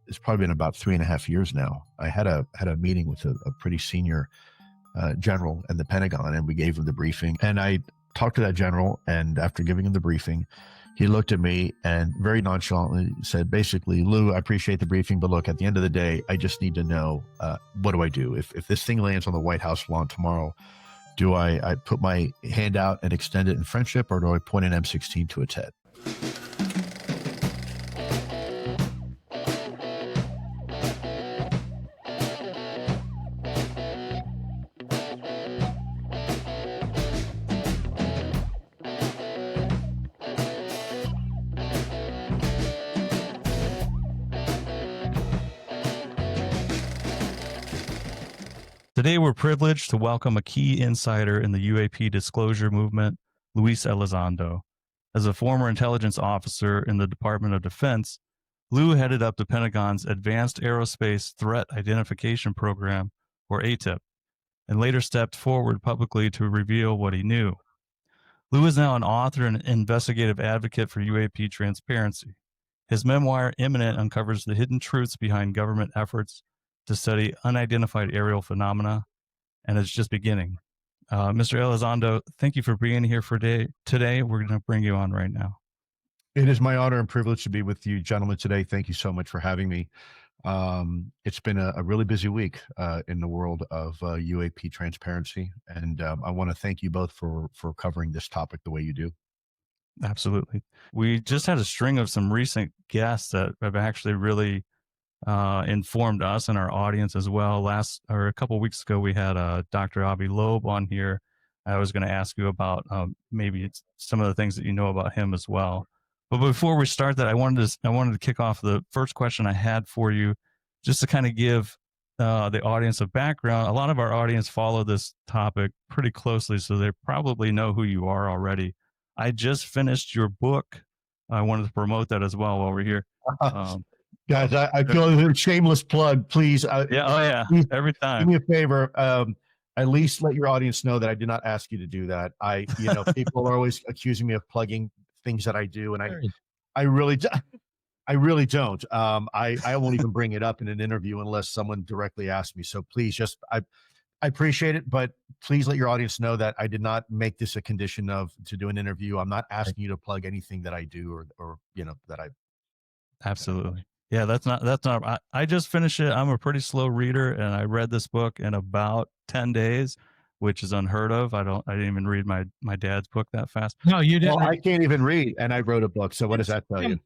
It's probably been about 3.5 years now. I had a meeting with a pretty senior general in the Pentagon, and we gave him the briefing. And I talked to that general, and after giving him the briefing, he looked at me and very nonchalantly said, basically, Lou, I appreciate the briefing, but look, at the end of the day, I just need to know, what do I do? If this thing lands on the White House lawn tomorrow, do I put my hand out and extend it in friendship, or do I point an M16 to its head? Today, we're privileged to welcome a key insider in the UAP disclosure movement, Luis Elizondo. As a former intelligence officer in the Department of Defense, Lou headed up the Pentagon's Advanced Aerospace Threat Identification Program, or ATIP, and later stepped forward publicly to reveal what he knew. Lou is now an author and investigative advocate for UAP transparency. His memoir, Imminent, uncovers the hidden truths behind government efforts to study unidentified aerial phenomena, and it's just beginning. Mr. Elizondo, thank you for being here for today. We're going to bring you on right now. It is my honor and privilege to be with you gentlemen today. Thank you so much for having me. It's been a really busy week in the world of UAP transparency, and I want to thank you both for covering this topic the way you do. Absolutely. We just had a string of some recent guests that have actually really informed us and our audience as well. A couple of weeks ago, we had Dr. Avi Loeb on here. I was going to ask you about maybe it's some of the things that you know about him as well. But before we start that, I wanted to kick off the first question I had for you, just to kind of give the audience a background. A lot of our audience follow this topic pretty closely, so they probably know who you are already. I just finished your book. I wanted to promote that as well while we're here. Guys, I feel a shameless plug. Please, please, every time. Do me a favor. At least let your audience know that I did not ask you to do that. People are always accusing me of plugging things that I do, and I really don't. I won't even bring it up in an interview unless someone directly asks me. So please, I appreciate it, but please let your audience know that I did not make this a condition to do an interview. I'm not asking you to plug anything that I do or that I. Absolutely. Yeah, that's not, I just finished it. I'm a pretty slow reader, and I read this book in about 10 days, which is unheard of. I didn't even read my dad's book that fast. No, you didn't. Well, I can't even read, and I wrote a book. So what does that tell you?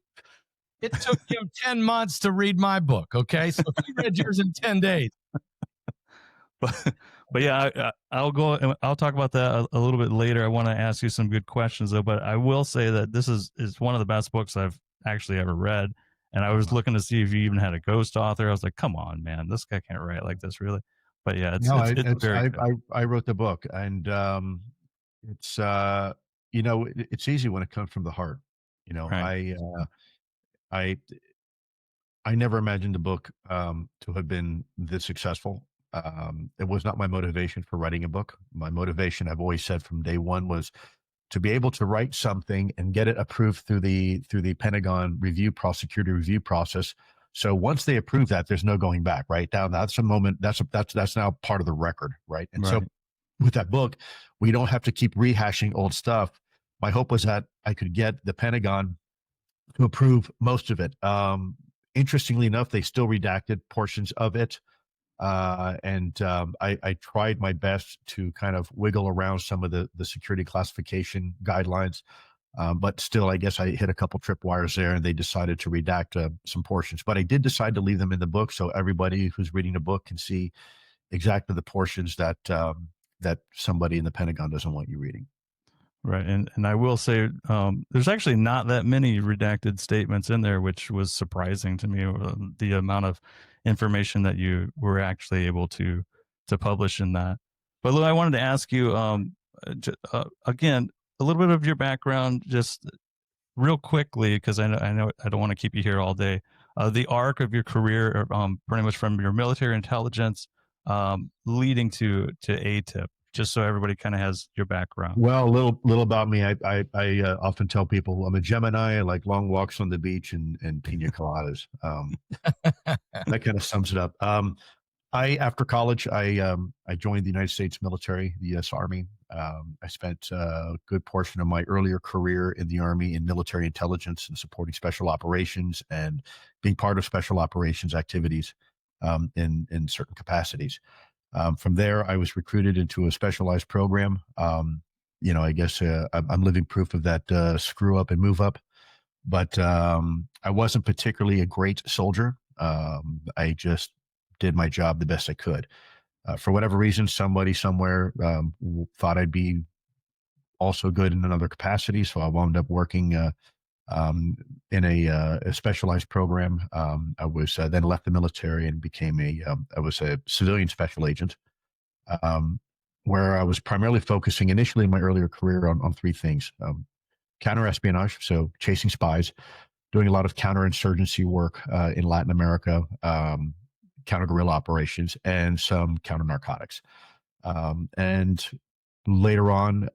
It took him 10 months to read my book. Okay. So he read yours in 10 days. But yeah, I'll talk about that a little bit later. I want to ask you some good questions though, but I will say that this is one of the best books I've actually ever read. And I was looking to see if you even had a ghost author. I was like, come on, man, this guy can't write like this, really. But yeah, it's very good. I wrote the book, and it's it's easy when it comes from the heart. Right. I never imagined the book to have been this successful. It was not my motivation for writing a book. My motivation, I've always said from day one, was to be able to write something and get it approved through the Pentagon security review process. So once they approve that, there's no going back, right? Now that's a moment, that's now part of the record, right? And so with that book, we don't have to keep rehashing old stuff. My hope was that I could get the Pentagon to approve most of it. Interestingly enough, they still redacted portions of it. I tried my best to kind of wiggle around some of the security classification guidelines. But still, I guess I hit a couple tripwires there, and they decided to redact some portions. But I did decide to leave them in the book, so everybody who's reading the book can see exactly the portions that somebody in the Pentagon doesn't want you reading. Right, and I will say there's actually not that many redacted statements in there, which was surprising to me. The amount of information that you were actually able to publish in that. But Lou, I wanted to ask you again a little bit of your background, just real quickly, because I know I don't want to keep you here all day. The arc of your career, pretty much from your military intelligence leading to ATIP. just so everybody kind of has your background. Well, a little about me. I often tell people I'm a Gemini. I like long walks on the beach and pina coladas. That kind of sums it up. After college, I joined the United States military, the U.S. Army. I spent a good portion of my earlier career in the Army in military intelligence and supporting special operations and being part of special operations activities in certain capacities. From there, I was recruited into a specialized program. I guess I'm living proof of that screw up and move up. But I wasn't particularly a great soldier. I just did my job the best I could. For whatever reason, somebody somewhere thought I'd be also good in another capacity. So I wound up working in a specialized program. I was then left the military and became I was a civilian special agent, where I was primarily focusing initially in my earlier career on three things: counterespionage, so chasing spies, doing a lot of counterinsurgency work in Latin America, counter guerrilla operations, and some counter narcotics. And later on,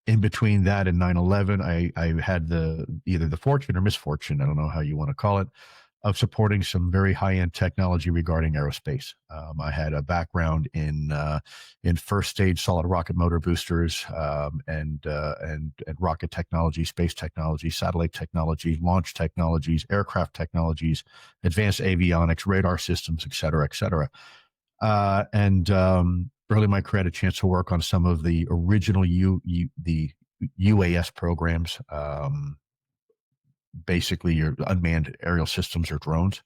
in between that and 9/11, I had either the fortune or misfortune, I don't know how you want to call it, of supporting some very high-end technology regarding aerospace. I had a background in first stage solid rocket motor boosters, and rocket technology, space technology, satellite technology, launch technologies, aircraft technologies, advanced avionics, radar systems, et cetera, et cetera. Early in my career, I had a chance to work on some of the original the UAS programs, basically your unmanned aerial systems or drones.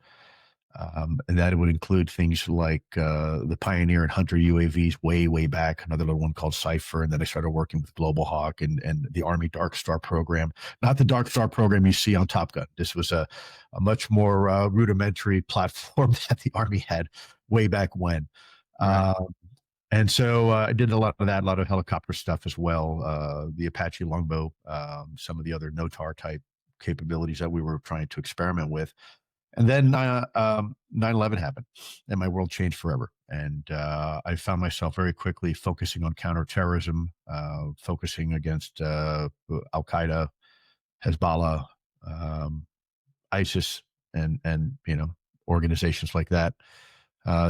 And that would include things like the Pioneer and Hunter UAVs way back, another little one called Cypher. And then I started working with Global Hawk and the Army Dark Star program. Not the Dark Star program you see on Top Gun. This was a much more rudimentary platform that the Army had way back when. Right. And so I did a lot of that, a lot of helicopter stuff as well, the Apache Longbow, some of the other NOTAR type capabilities that we were trying to experiment with. And then 9/11 happened and my world changed forever. And I found myself very quickly focusing on counterterrorism, focusing against Al-Qaeda, Hezbollah, ISIS, and organizations like that.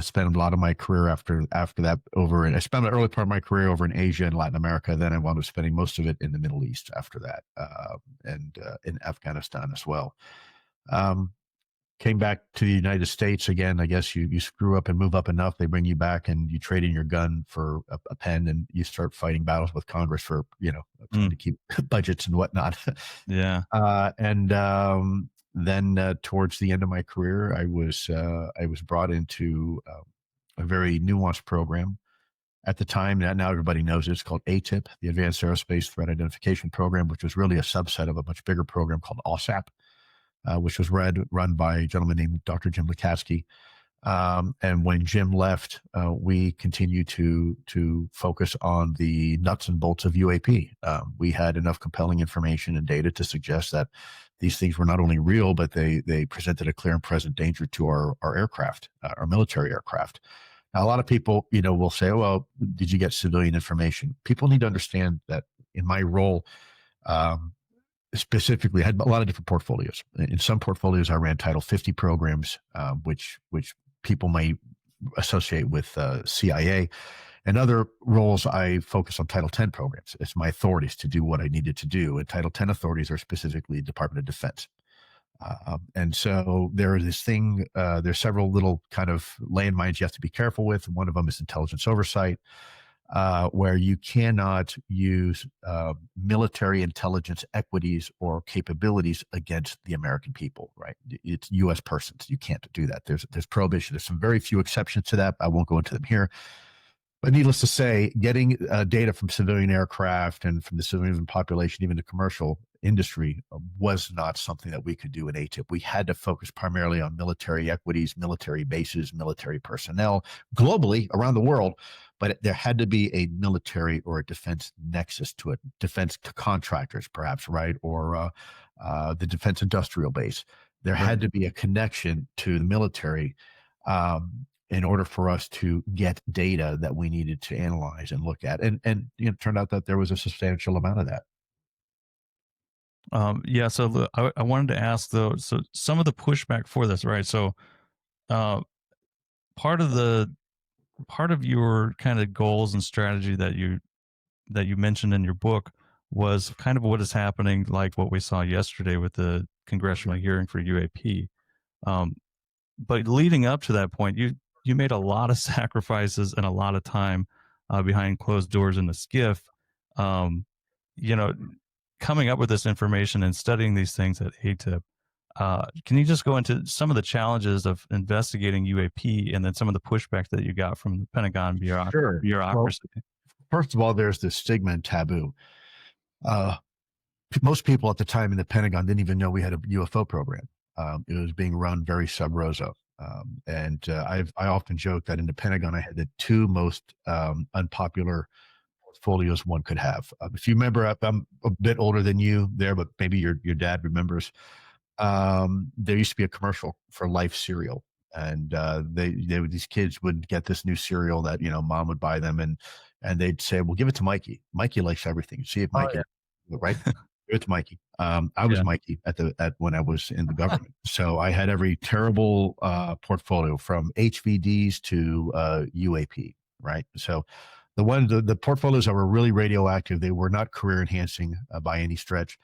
Spent a lot of my career after that over, and I spent the early part of my career over in Asia and Latin America. Then I wound up spending most of it in the Middle East after that, and in Afghanistan as well. Came back to the United States again. I guess you screw up and move up enough, they bring you back and you trade in your gun for a pen, and you start fighting battles with Congress for trying to keep budgets and whatnot. Yeah. Then towards the end of my career, I was brought into a very nuanced program. At the time, now everybody knows it's called ATIP, the Advanced Aerospace Threat Identification Program, which was really a subset of a much bigger program called OSAP, which was run by a gentleman named Dr. Jim Lukatsky. And when Jim left, we continued to focus on the nuts and bolts of UAP. We had enough compelling information and data to suggest that these things were not only real, but they presented a clear and present danger to our aircraft, our military aircraft. Now, a lot of people, will say, oh, well, did you get civilian information? People need to understand that in my role, specifically, I had a lot of different portfolios. In some portfolios, I ran Title 50 programs, which people might associate with CIA. And other roles, I focus on Title 10 programs. It's my authorities to do what I needed to do. And Title 10 authorities are specifically Department of Defense. And so there's several little kind of landmines you have to be careful with. One of them is intelligence oversight, where you cannot use military intelligence equities or capabilities against the American people, right? It's U.S. persons. You can't do that. There's prohibition. There's some very few exceptions to that. I won't go into them here. But needless to say, getting data from civilian aircraft and from the civilian population, even the commercial industry, was not something that we could do in ATIP. We had to focus primarily on military equities, military bases, military personnel, globally around the world. But there had to be a military or a defense nexus to it, defense contractors, perhaps, right? Or the defense industrial base. There had to be a connection to the military in order for us to get data that we needed to analyze and look at. And it turned out that there was a substantial amount of that. Yeah. So I wanted to ask though, so some of the pushback for this, right? So uh, part of your kind of goals and strategy that you mentioned in your book was kind of what is happening, like what we saw yesterday with the congressional hearing for UAP. But leading up to that point, you made a lot of sacrifices and a lot of time behind closed doors in the skiff. You know, coming up with this information and studying these things at ATIP. Can you just go into some of the challenges of investigating UAP and then some of the pushback that you got from the Pentagon Sure. bureaucracy? Well, first of all, there's this stigma and taboo. Most people at the time in the Pentagon didn't even know we had a UFO program. It was being run very sub rosa. I often joke that in the Pentagon, I had the two most unpopular portfolios one could have. If you remember, I'm a bit older than you there, but maybe your dad remembers. There used to be a commercial for Life cereal, and these kids would get this new cereal that mom would buy them, and they'd say, "Well, give it to Mikey. Mikey likes everything. See if Mikey, right? Give it to Mikey." I was Mikey at when I was in the government, so I had every terrible portfolio from HVDs to UAP, right? So the portfolios that were really radioactive, they were not career enhancing by any stretch.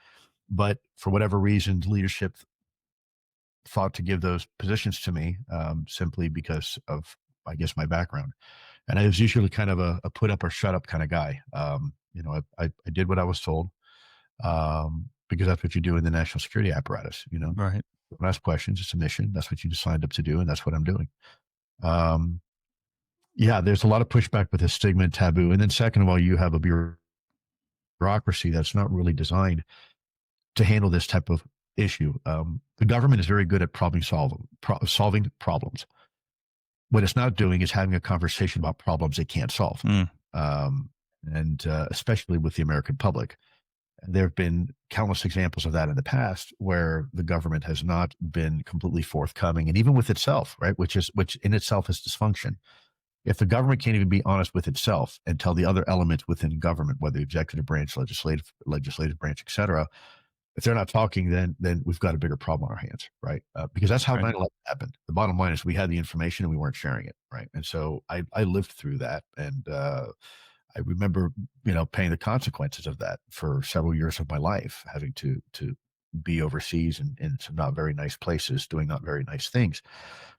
But for whatever reason, leadership thought to give those positions to me simply because of, I guess, my background. And I was usually kind of a put up or shut up kind of guy. I did what I was told because that's what you do in the national security apparatus. Right. Don't ask questions. It's a mission. That's what you signed up to do, and that's what I'm doing. Yeah, there's a lot of pushback with this stigma and taboo. And then second of all, you have a bureaucracy that's not really designed to handle this type of issue. The government is very good at solving problems. What it's not doing is having a conversation about problems they can't solve. And especially with the American public. There have been countless examples of that in the past where the government has not been completely forthcoming, and even with itself, right? Which in itself is dysfunction. If the government can't even be honest with itself and tell the other elements within government, whether executive branch, legislative branch, et cetera, if they're not talking, then we've got a bigger problem on our hands, right? Because that's how 9/11 happened. The bottom line is we had the information and we weren't sharing it, right? And so I lived through that, and I remember, paying the consequences of that for several years of my life, having to be overseas and in some not very nice places, doing not very nice things.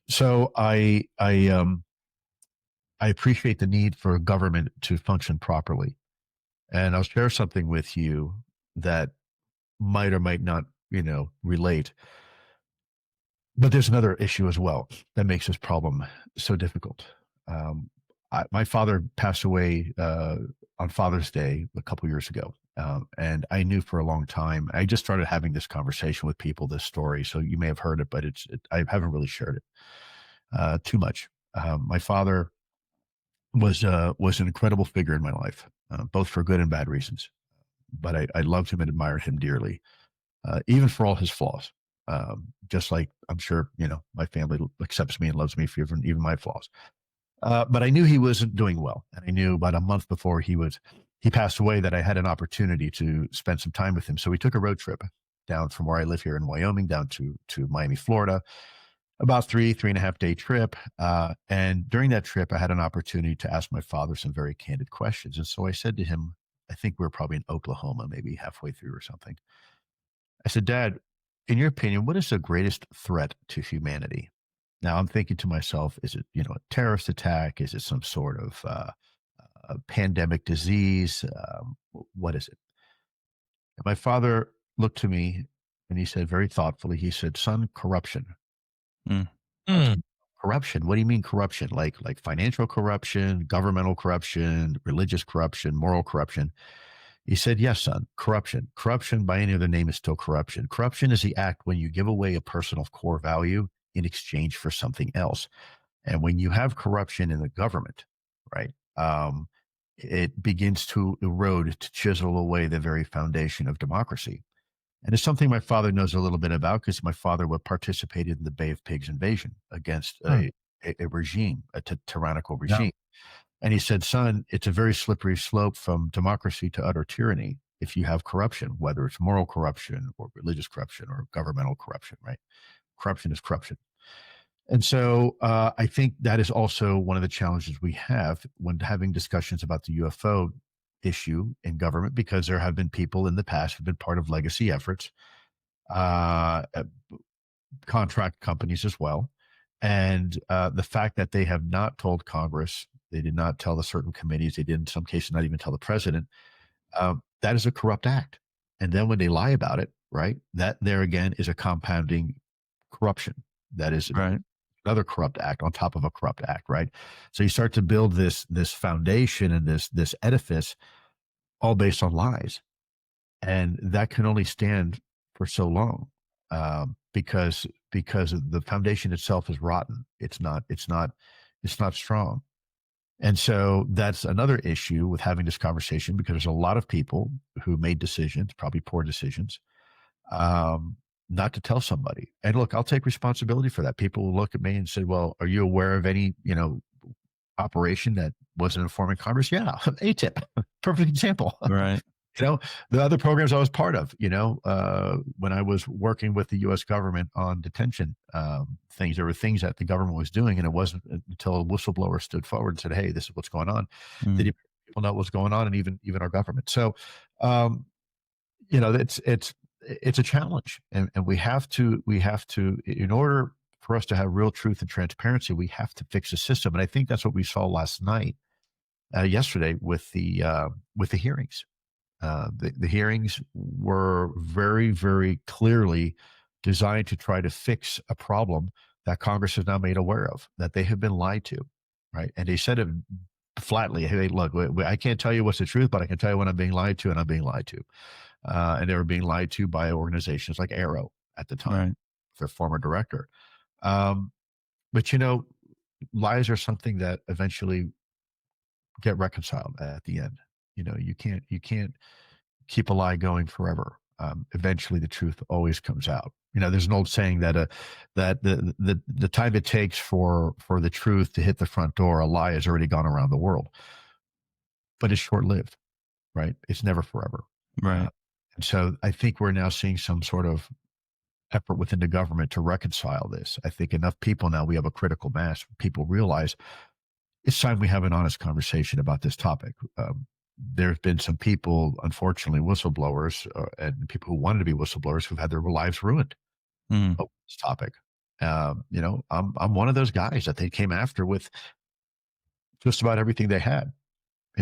So I appreciate the need for government to function properly, and I'll share something with you that might or might not, relate. But there's another issue as well that makes this problem so difficult. My father passed away on Father's Day a couple years ago. And I knew for a long time, I just started having this conversation with people, this story. So you may have heard it, but I haven't really shared it too much. My father was an incredible figure in my life, both for good and bad reasons. But I loved him and admired him dearly, even for all his flaws. Just like I'm sure, my family accepts me and loves me for even my flaws. But I knew he wasn't doing well. And I knew about a month before he passed away that I had an opportunity to spend some time with him. So we took a road trip down from where I live here in Wyoming down to Miami, Florida, about 3.5 day trip. And during that trip, I had an opportunity to ask my father some very candid questions. And so I said to him, I think we were probably in Oklahoma, maybe halfway through or something. I said, "Dad, in your opinion, what is the greatest threat to humanity?" Now I'm thinking to myself, is it, a terrorist attack? Is it some sort of a pandemic disease? What is it? And my father looked to me and he said very thoughtfully, he said, "Son, corruption." Corruption? What do you mean corruption? Like financial corruption, governmental corruption, religious corruption, moral corruption? He said, "Yes, son, corruption. Corruption by any other name is still corruption. Corruption is the act when you give away a personal core value in exchange for something else. And when you have corruption in the government, right, it begins to erode, to chisel away the very foundation of democracy." And it's something my father knows a little bit about because my father participated in the Bay of Pigs invasion against a regime, a tyrannical Yeah. regime. And he said, son, it's a very slippery slope from democracy to utter tyranny if you have corruption, whether it's moral corruption or religious corruption or governmental corruption, right? Corruption is corruption. And so I think that is also one of the challenges we have when having discussions about the UFO issue in government, because there have been people in the past who've been part of legacy efforts, uh, uh, contract companies as well. And the fact that they have not told Congress, they did not tell the certain committees, they did in some cases not even tell the president, that is a corrupt act. And then when they lie about it, right, that there again is a compounding corruption. That is Right. another corrupt act on top of a corrupt act, right? So you start to build this foundation and this edifice all based on lies, and that can only stand for so long, because the foundation itself is rotten. It's not strong. And so that's another issue with having this conversation, because there's a lot of people who made decisions, probably poor decisions, not to tell somebody. And look, I'll take responsibility for that. People will look at me and say, well, are you aware of any, operation that wasn't informing Congress? Yeah. ATIP, perfect example. Right. The other programs I was part of, when I was working with the U.S. government on detention things, there were things that the government was doing, and it wasn't until a whistleblower stood forward and said, hey, this is what's going on. Did people know what's going on, and even our government. So, it's a challenge, and we have to, in order for us to have real truth and transparency, we have to fix the system. And I think that's what we saw last night, yesterday with the hearings. The hearings were very, very clearly designed to try to fix a problem that Congress is now made aware of, that they have been lied to, right? And they said it flatly, hey, look, I can't tell you what's the truth, but I can tell you when I'm being lied to, and I'm being lied to. And they were being lied to by organizations like Arrow at the time, Right. their former director. But lies are something that eventually get reconciled at the end. You can't keep a lie going forever. Eventually the truth always comes out. There's an old saying that that the time it takes for the truth to hit the front door, a lie has already gone around the world. But it's short-lived, right? It's never forever. Right. And so I think we're now seeing some sort of effort within the government to reconcile this. I think enough people now, we have a critical mass. People realize it's time we have an honest conversation about this topic. There's been some people, unfortunately, whistleblowers, and people who wanted to be whistleblowers, who've had their lives ruined over this topic. I'm one of those guys that they came after with just about everything they had.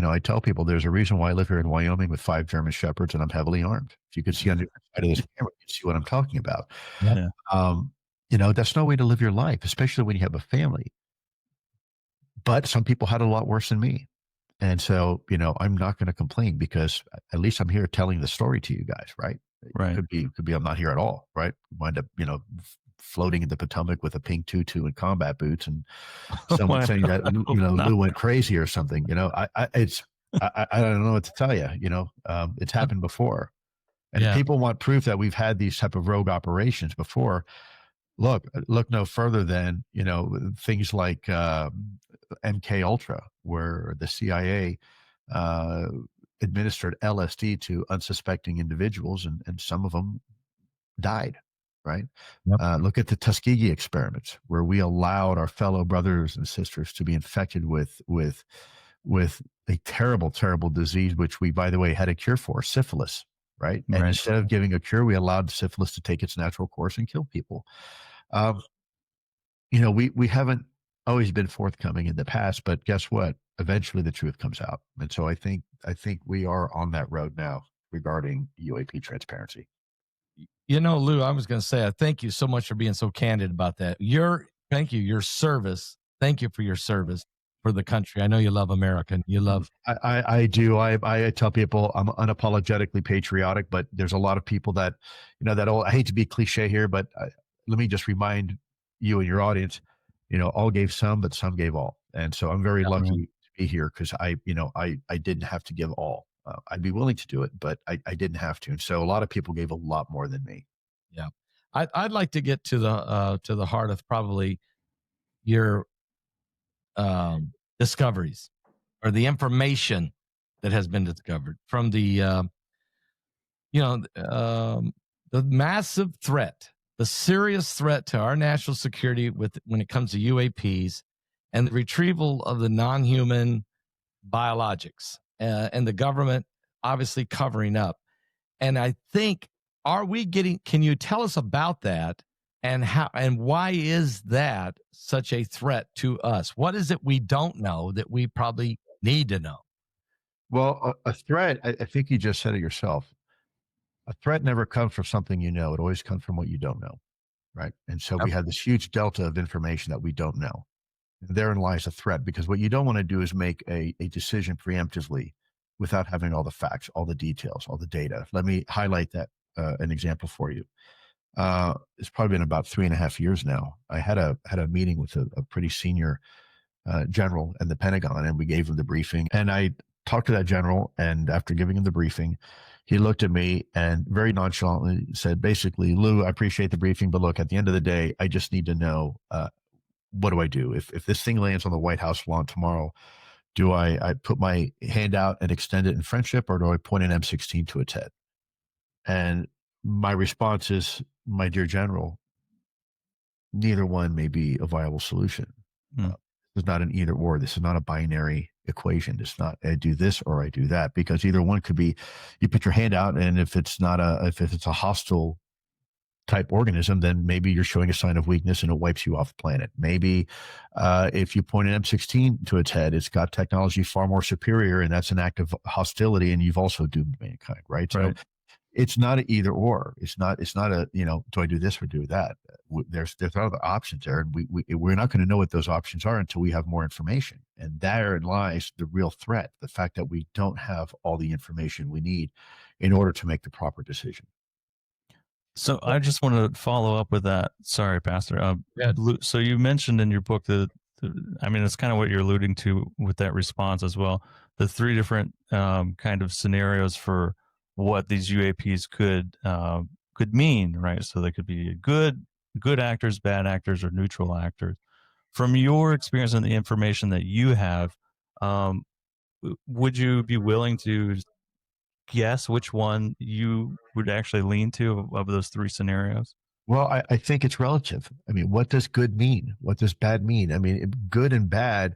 I tell people there's a reason why I live here in Wyoming with 5 German Shepherds, and I'm heavily armed. If you could see on the other side of this camera, you can see what I'm talking about. Yeah. That's no way to live your life, especially when you have a family. But some people had a lot worse than me. And so, I'm not going to complain, because at least I'm here telling the story to you guys, right? Right. Could be I'm not here at all, right? Wind up, floating in the Potomac with a pink tutu and combat boots, and someone saying that, Lou went crazy or something. I don't know what to tell you. It's happened before. And if people want proof that we've had these type of rogue operations before, look no further than, things like MK Ultra, where the CIA administered LSD to unsuspecting individuals, and some of them died, right? Yep. Look at the Tuskegee experiments, where we allowed our fellow brothers and sisters to be infected with a terrible, terrible disease, which we, by the way, had a cure for, syphilis, right? And instead of giving a cure, we allowed syphilis to take its natural course and kill people. We haven't always been forthcoming in the past, but guess what? Eventually the truth comes out. And so I think we are on that road now regarding UAP transparency. Lou, I was going to say, I thank you so much for being so candid about that. Thank you, your service. Thank you for your service for the country. I know you love America, and you love. I do. I tell people I'm unapologetically patriotic, but there's a lot of people that, I hate to be cliche here, but let me just remind you and your audience, all gave some, but some gave all. And so I'm very lucky to be here, because I didn't have to give all. I'd be willing to do it, but I didn't have to. And so a lot of people gave a lot more than me. Yeah. I'd like to get to the heart of probably your discoveries or the information that has been discovered from the the massive threat, the serious threat to our national security when it comes to UAPs and the retrieval of the non-human biologics, and the government obviously covering up. And I think, can you tell us about that, and how and why is that such a threat to us? What is it we don't know that we probably need to know? Well, a threat, I think you just said it yourself. A threat never comes from something you know. It always comes from what you don't know, right? And so we Yep. have this huge delta of information that we don't know. And therein lies a threat, because what you don't want to do is make a decision preemptively without having all the facts, all the details, all the data. Let me highlight that, an example for you. It's probably been about 3.5 years now. I had a meeting with a pretty senior general in the Pentagon, and we gave him the briefing. And I talked to that general, and after giving him the briefing, he looked at me and very nonchalantly said, basically, Lou, I appreciate the briefing, but look, at the end of the day, I just need to know, what do I do? If this thing lands on the White House lawn tomorrow, do I put my hand out and extend it in friendship, or do I point an M16 to its head? And my response is, my dear general, neither one may be a viable solution. Hmm. It's not an either or. This is not a binary equation. It's not I do this or I do that, because either one could be, you put your hand out, and if it's a hostile type organism, then maybe you're showing a sign of weakness and it wipes you off the planet. Maybe if you point an M16 to its head, it's got technology far more superior, and that's an act of hostility, and you've also doomed mankind, right? Right. So it's not an either or. It's not a, do I do this or do that? There's other options there, and we're not going to know what those options are until we have more information. And therein lies the real threat, the fact that we don't have all the information we need in order to make the proper decision. So I just want to follow up with that. Sorry, Pastor. Yeah. So you mentioned in your book I mean, it's kind of what you're alluding to with that response as well. The three different kind of scenarios for what these UAPs could mean, right? So they could be good actors, bad actors, or neutral actors. From your experience and the information that you have, would you be willing to guess which one you would actually lean to of those three scenarios? Well, I think it's relative. I mean, what does good mean? What does bad mean? I mean, good and bad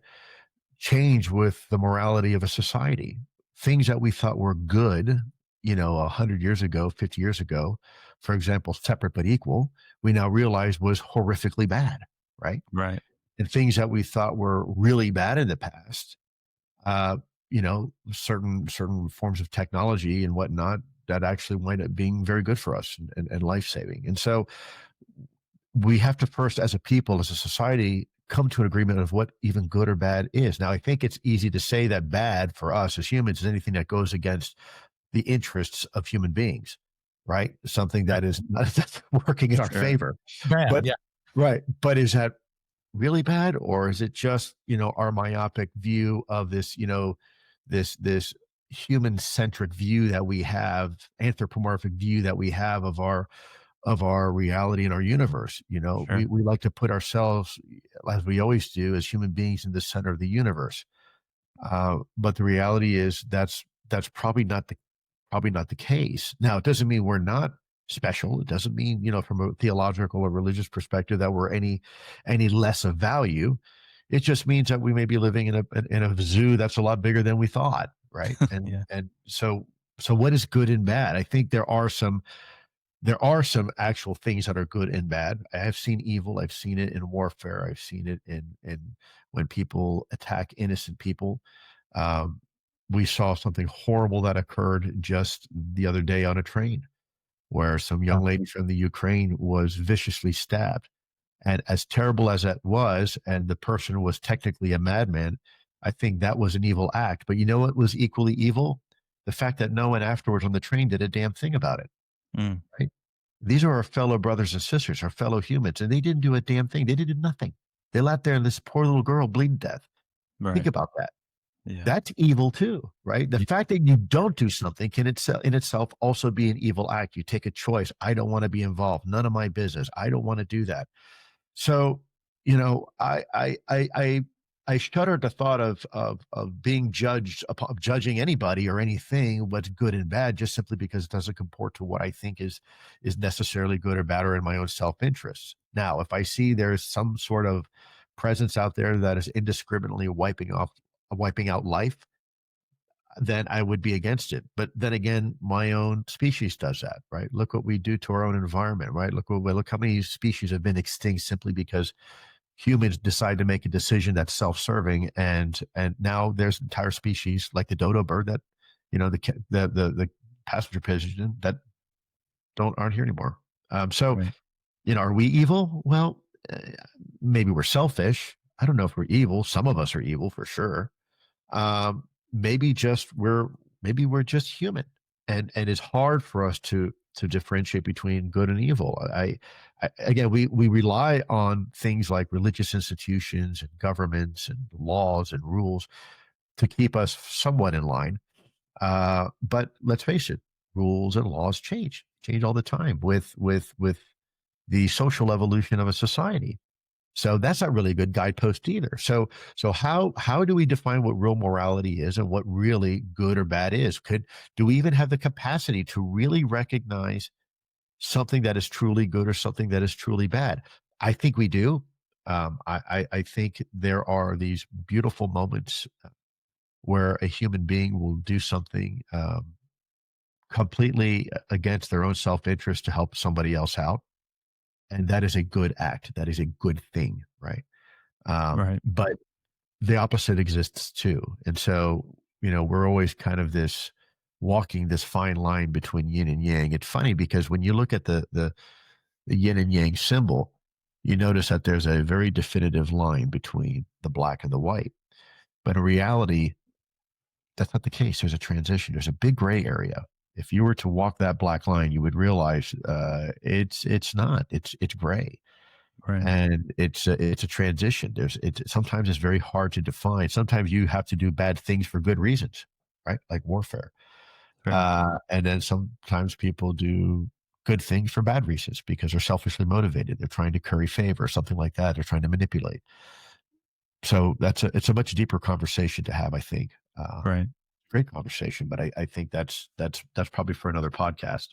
change with the morality of a society. Things that we thought were good, 100 years ago, 50 years ago, for example, separate but equal, we now realize was horrifically bad, right? Right. And things that we thought were really bad in the past, certain forms of technology and whatnot that actually wind up being very good for us and life-saving. And so we have to first, as a people, as a society, come to an agreement of what even good or bad is. Now, I think it's easy to say that bad for us as humans is anything that goes against the interests of human beings, right? Something that is not working in our favor. Bad, But, yeah. right. But is that really bad, or is it just, our myopic view of this, this human-centric view that we have, anthropomorphic view that we have of our reality and our universe? Sure. We like to put ourselves, as we always do, as human beings in the center of the universe. But the reality is that's probably not the case. Now, it doesn't mean we're not special. It doesn't mean, from a theological or religious perspective, that we're any less of value. It just means that we may be living in a zoo that's a lot bigger than we thought, right? And Yeah. and so what is good and bad? I think there are some actual things that are good and bad. I have seen evil. I've seen it in warfare. I've seen it in when people attack innocent people. We saw something horrible that occurred just the other day on a train, where some young lady from the Ukraine was viciously stabbed. And as terrible as that was, and the person was technically a madman, I think that was an evil act. But you know what was equally evil? The fact that no one afterwards on the train did a damn thing about it. Mm. Right? These are our fellow brothers and sisters, our fellow humans, and they didn't do a damn thing. They did nothing. They left there and this poor little girl bleeding to death. Right. Think about that. Yeah. That's evil too, right? The fact that you don't do something can in itself also be an evil act. You take a choice. I don't want to be involved. None of my business. I don't want to do that. So, I I shudder at the thought of being judged, of judging anybody or anything, what's good and bad, just simply because it doesn't comport to what I think is necessarily good or bad or in my own self-interest. Now, if I see there's some sort of presence out there that is indiscriminately wiping out life, then I would be against it. But then again, my own species does that, right? Look what we do to our own environment, right? Look how many species have been extinct simply because humans decide to make a decision that's self-serving, and now there's entire species like the dodo bird that, the passenger pigeon that aren't here anymore. So, Right. are we evil? Well, maybe we're selfish. I don't know if we're evil. Some of us are evil for sure. Maybe we're just human, and it's hard for us to differentiate between good and evil. Again, we rely on things like religious institutions and governments and laws and rules to keep us somewhat in line. But let's face it, rules and laws change all the time with the social evolution of a society. So that's not really a good guidepost either. So how do we define what real morality is and what really good or bad is? Do we even have the capacity to really recognize something that is truly good or something that is truly bad? I think we do. I think there are these beautiful moments where a human being will do something completely against their own self-interest to help somebody else out. And that is a good act. That is a good thing, right? Right. But the opposite exists too. And so, we're always kind of walking this fine line between yin and yang. It's funny because when you look at the yin and yang symbol, you notice that there's a very definitive line between the black and the white. But in reality, that's not the case. There's a transition. There's a big gray area. If you were to walk that black line, you would realize it's not. It's gray, Right. and it's a transition. Sometimes it's very hard to define. Sometimes you have to do bad things for good reasons, right? Like warfare. Right. And then sometimes people do good things for bad reasons because they're selfishly motivated. They're trying to curry favor, something like that. They're trying to manipulate. So it's a much deeper conversation to have, I think. Right. Great conversation, but I think that's probably for another podcast.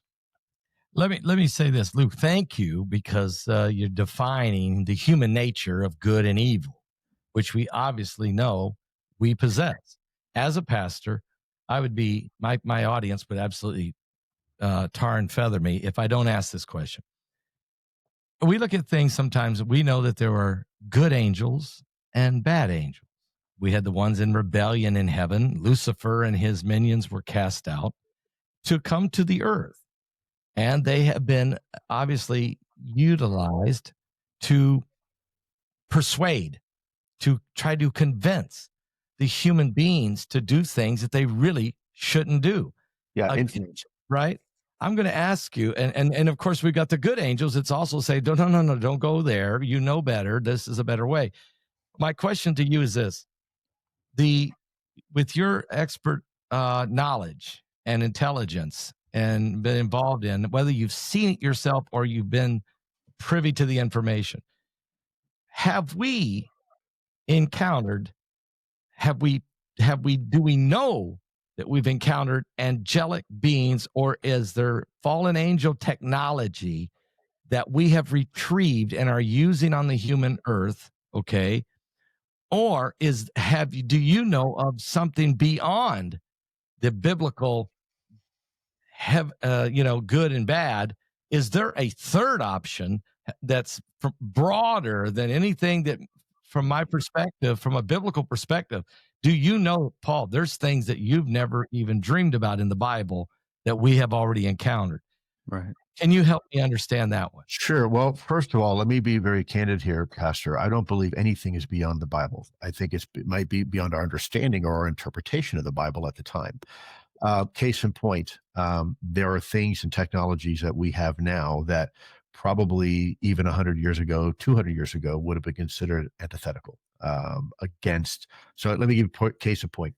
Let me say this, Luke. Thank you, because you're defining the human nature of good and evil, which we obviously know we possess. As a pastor, I would be my audience would absolutely tar and feather me if I don't ask this question. We look at things sometimes. We know that there are good angels and bad angels. We had the ones in rebellion in heaven. Lucifer and his minions were cast out to come to the earth. And they have been obviously utilized to persuade, to try to convince the human beings to do things that they really shouldn't do. Yeah, influence. Right? I'm going to ask you, and of course, we've got the good angels. It's also say, no, don't go there. You know better. This is a better way. My question to you is this. With your expert knowledge and intelligence and been involved in, whether you've seen it yourself or you've been privy to the information, do we know that we've encountered angelic beings, or is there fallen angel technology that we have retrieved and are using on the human earth? Okay. Or do you know of something beyond the biblical good and bad? Is there a third option that's broader than anything that, from my perspective, from a biblical perspective, do you know, Paul, there's things that you've never even dreamed about in the Bible that we have already encountered? Right. Can you help me understand that one? Sure. Well, first of all, let me be very candid here, Pastor. I don't believe anything is beyond the Bible. I think it might be beyond our understanding or our interpretation of the Bible at the time. Case in point, there are things and technologies that we have now that probably even 100 years ago, 200 years ago, would have been considered antithetical against. So let me give you a case in point.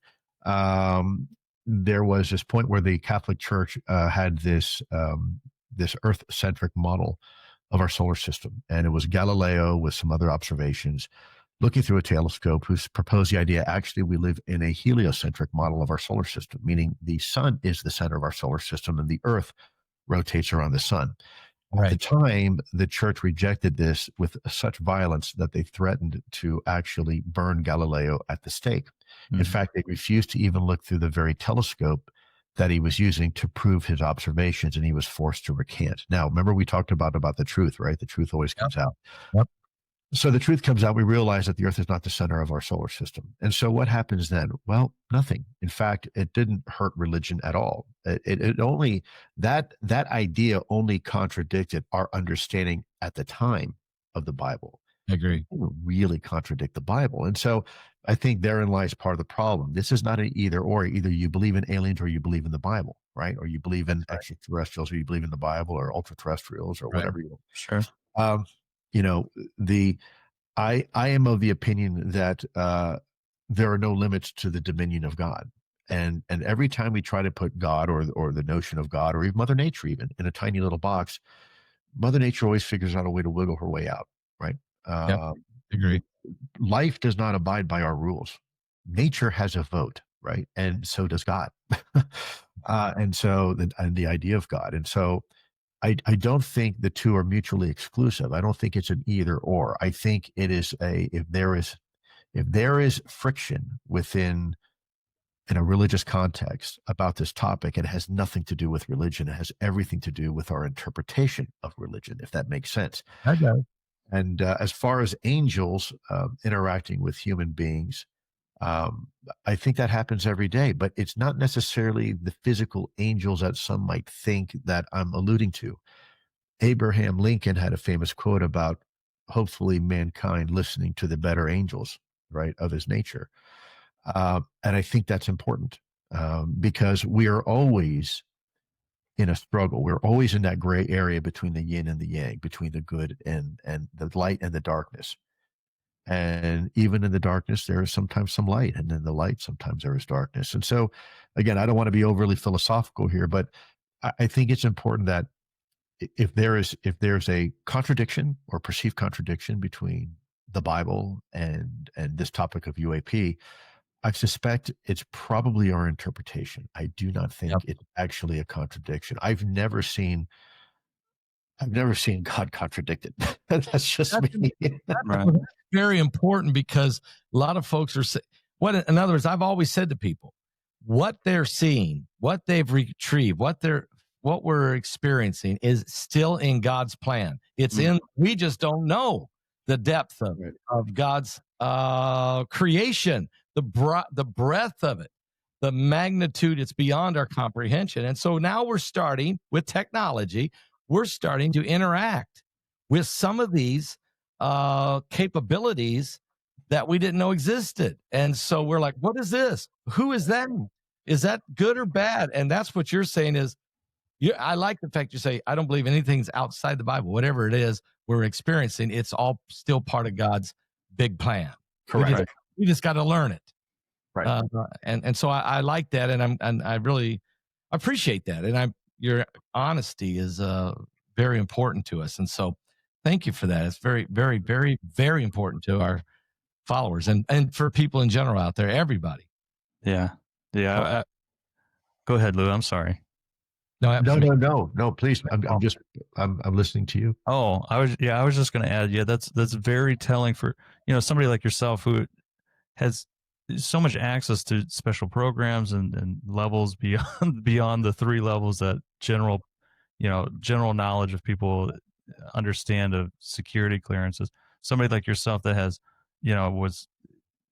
There was this point where the Catholic Church had this Earth-centric model of our solar system, and it was Galileo with some other observations looking through a telescope who's proposed the idea, actually, we live in a heliocentric model of our solar system, meaning the sun is the center of our solar system and the earth rotates around the sun. At the time, the church rejected this with such violence that they threatened to actually burn Galileo at the stake. In fact, they refused to even look through the very telescope that he was using to prove his observations, and he was forced to recant. Now, remember we talked about the truth, right? The truth always comes out. Yep. So the truth comes out. We realize that the Earth is not the center of our solar system. And so what happens then? Well, nothing. In fact, it didn't hurt religion at all. It only, that idea only contradicted our understanding at the time of the Bible. I agree. It didn't really contradict the Bible. And so I think therein lies part of the problem. This is not an either or. Either you believe in aliens or you believe in the Bible, right? Or you believe in extraterrestrials or you believe in the Bible or ultra-terrestrials or whatever you want. Sure. You know, I am of the opinion that there are no limits to the dominion of God. And every time we try to put God or the notion of God or even Mother Nature even in a tiny little box, Mother Nature always figures out a way to wiggle her way out, right? Agree. Life does not abide by our rules. Nature has a vote, right? And so does God. And so the idea of God. And so I don't think the two are mutually exclusive. I don't think it's an either or. I think it is if there is friction in a religious context about this topic, it has nothing to do with religion. It has everything to do with our interpretation of religion, if that makes sense. I got it. And as far as angels interacting with human beings, I think that happens every day, but it's not necessarily the physical angels that some might think that I'm alluding to. Abraham Lincoln had a famous quote about hopefully mankind listening to the better angels, right, of his nature. And I think that's important because we are always in a struggle. We're always in that gray area between the yin and the yang, between the good and the light and the darkness. And even in the darkness, there is sometimes some light, and in the light, sometimes there is darkness. And so, again, I don't want to be overly philosophical here, but I think it's important that if there's a contradiction or perceived contradiction between the Bible and this topic of UAP, I suspect it's probably our interpretation. I do not think it's actually a contradiction. I've never seen God contradicted. That's just me. Right. Very important because a lot of folks are in other words, I've always said to people, what they're seeing, what they've retrieved, what we're experiencing is still in God's plan. It's we just don't know the depth of God's creation, the breadth of it, the magnitude. It's beyond our comprehension. And so now we're starting with technology. We're starting to interact with some of these capabilities that we didn't know existed. And so we're like, what is this? Who is that? Is that good or bad? And that's what you're saying is, I like the fact you say, I don't believe anything's outside the Bible. Whatever it is we're experiencing, it's all still part of God's big plan. Correct. We just got to learn it. Right. And so I like that. And I really appreciate that. And your honesty is very important to us. And so thank you for that. It's very, very, very, very important to our followers and for people in general out there, everybody. Yeah. Yeah. Go ahead, Lou. I'm sorry. No, please. I'm listening to you. Oh, I was just going to add, that's very telling for, somebody like yourself who has so much access to special programs and levels beyond the 3 levels that general knowledge of people understand of security clearances. Somebody like yourself that has, was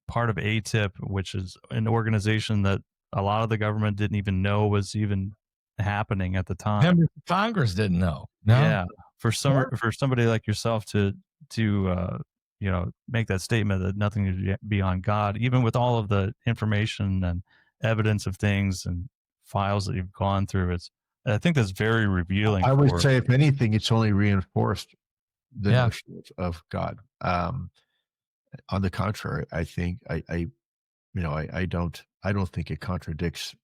part of ATIP, which is an organization that a lot of the government didn't even know was even happening at the time. Members of Congress didn't know. No? Yeah. For somebody like yourself to make that statement that nothing is beyond God, even with all of the information and evidence of things and files that you've gone through, I think that's very revealing. I would say, if anything, it's only reinforced the notion of God. On the contrary, I think I don't think it contradicts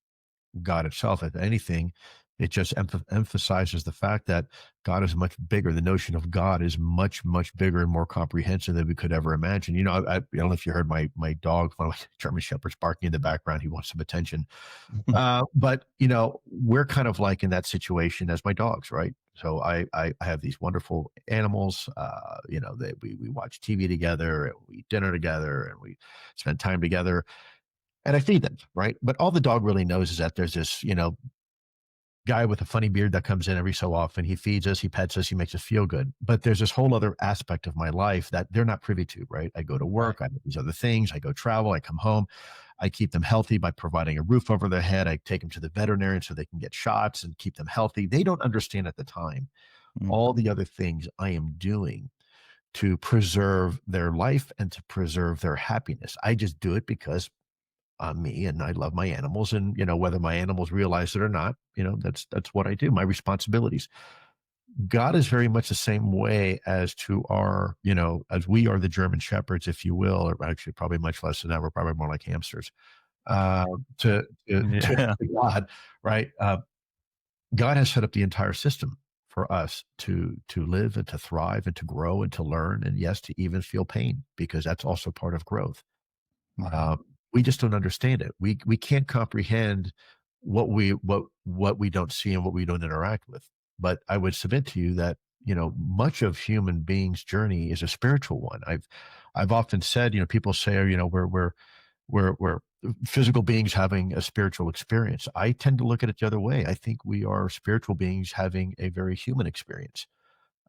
God itself. If anything, It just emphasizes the fact that God is much bigger. The notion of God is much, much bigger and more comprehensive than we could ever imagine. You know, I don't know if you heard my dog, one of my German shepherds, barking in the background. He wants some attention. But you know, we're kind of like in that situation as my dogs, right? So I have these wonderful animals. You know, that we watch TV together, and we eat dinner together, and we spend time together, and I feed them, right? But all the dog really knows is that there's this, you know, guy with a funny beard that comes in every so often. He feeds us, he pets us, he makes us feel good. But there's this whole other aspect of my life that they're not privy to, right? I go to work, I do these other things, I go travel, I come home, I keep them healthy by providing a roof over their head. I take them to the veterinarian so they can get shots and keep them healthy. They don't understand at the time all the other things I am doing to preserve their life and to preserve their happiness. I just do it because I'm me and I love my animals. And, you know, whether my animals realize it or not, you know, that's what I do, my responsibilities. God is very much the same way as to our, you know, as we are the German shepherds, if you will, or actually probably much less than that. We're probably more like hamsters to God, right? God has set up the entire system for us to live and to thrive and to grow and to learn, and yes, to even feel pain, because that's also part of growth. We just don't understand it. We can't comprehend what we don't see and what we don't interact with. But I would submit to you that, you know, much of human beings' journey is a spiritual one. I've often said, you know, people say, you know, we're physical beings having a spiritual experience. I tend to look at it the other way. I think we are spiritual beings having a very human experience.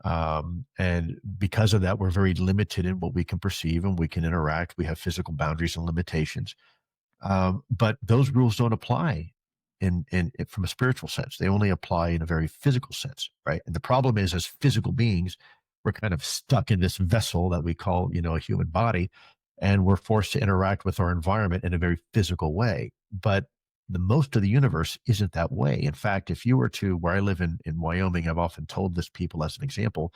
And because of that, we're very limited in what we can perceive and we can interact. We have physical boundaries and limitations. But those rules don't apply in from a spiritual sense. They only apply in a very physical sense, right? And the problem is, as physical beings, we're kind of stuck in this vessel that we call, you know, a human body, and we're forced to interact with our environment in a very physical way. But the most of the universe isn't that way. In fact, if you were to, where I live in Wyoming, I've often told this people as an example,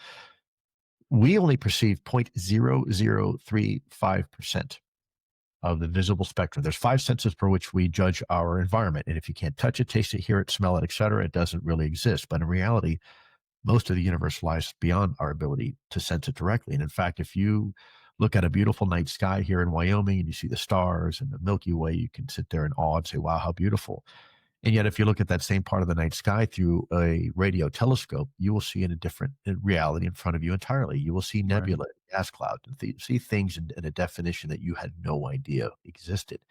we only perceive 0.0035% of the visible spectrum. There's 5 senses for which we judge our environment. And if you can't touch it, taste it, hear it, smell it, etc., it doesn't really exist. But in reality, most of the universe lies beyond our ability to sense it directly. And in fact, if you look at a beautiful night sky here in Wyoming and you see the stars and the Milky Way, you can sit there in awe and say, wow, how beautiful. And yet, if you look at that same part of the night sky through a radio telescope, you will see in a different reality in front of you entirely. You will see nebula, gas clouds, and see things in a definition that you had no idea existed.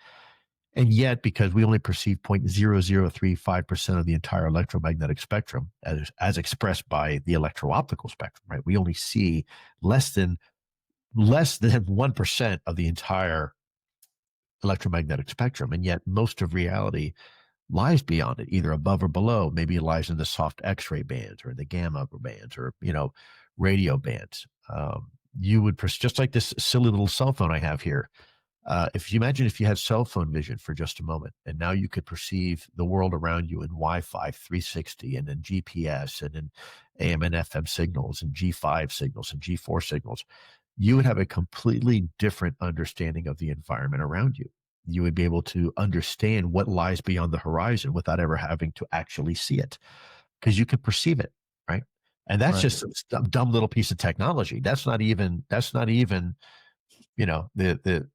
And yet, because we only perceive 0.0035% of the entire electromagnetic spectrum as expressed by the electro-optical spectrum, right? We only see less than 1% of the entire electromagnetic spectrum. And yet most of reality lies beyond it, either above or below. Maybe it lies in the soft X-ray bands or in the gamma bands or, you know, radio bands. You would, just like this silly little cell phone I have here. If you imagine if you had cell phone vision for just a moment, and now you could perceive the world around you in Wi-Fi 360 and in GPS and in AM and FM signals and G5 signals and G4 signals, you would have a completely different understanding of the environment around you. You would be able to understand what lies beyond the horizon without ever having to actually see it, because you can perceive it, right? And that's just some dumb little piece of technology. That's not even, you know, the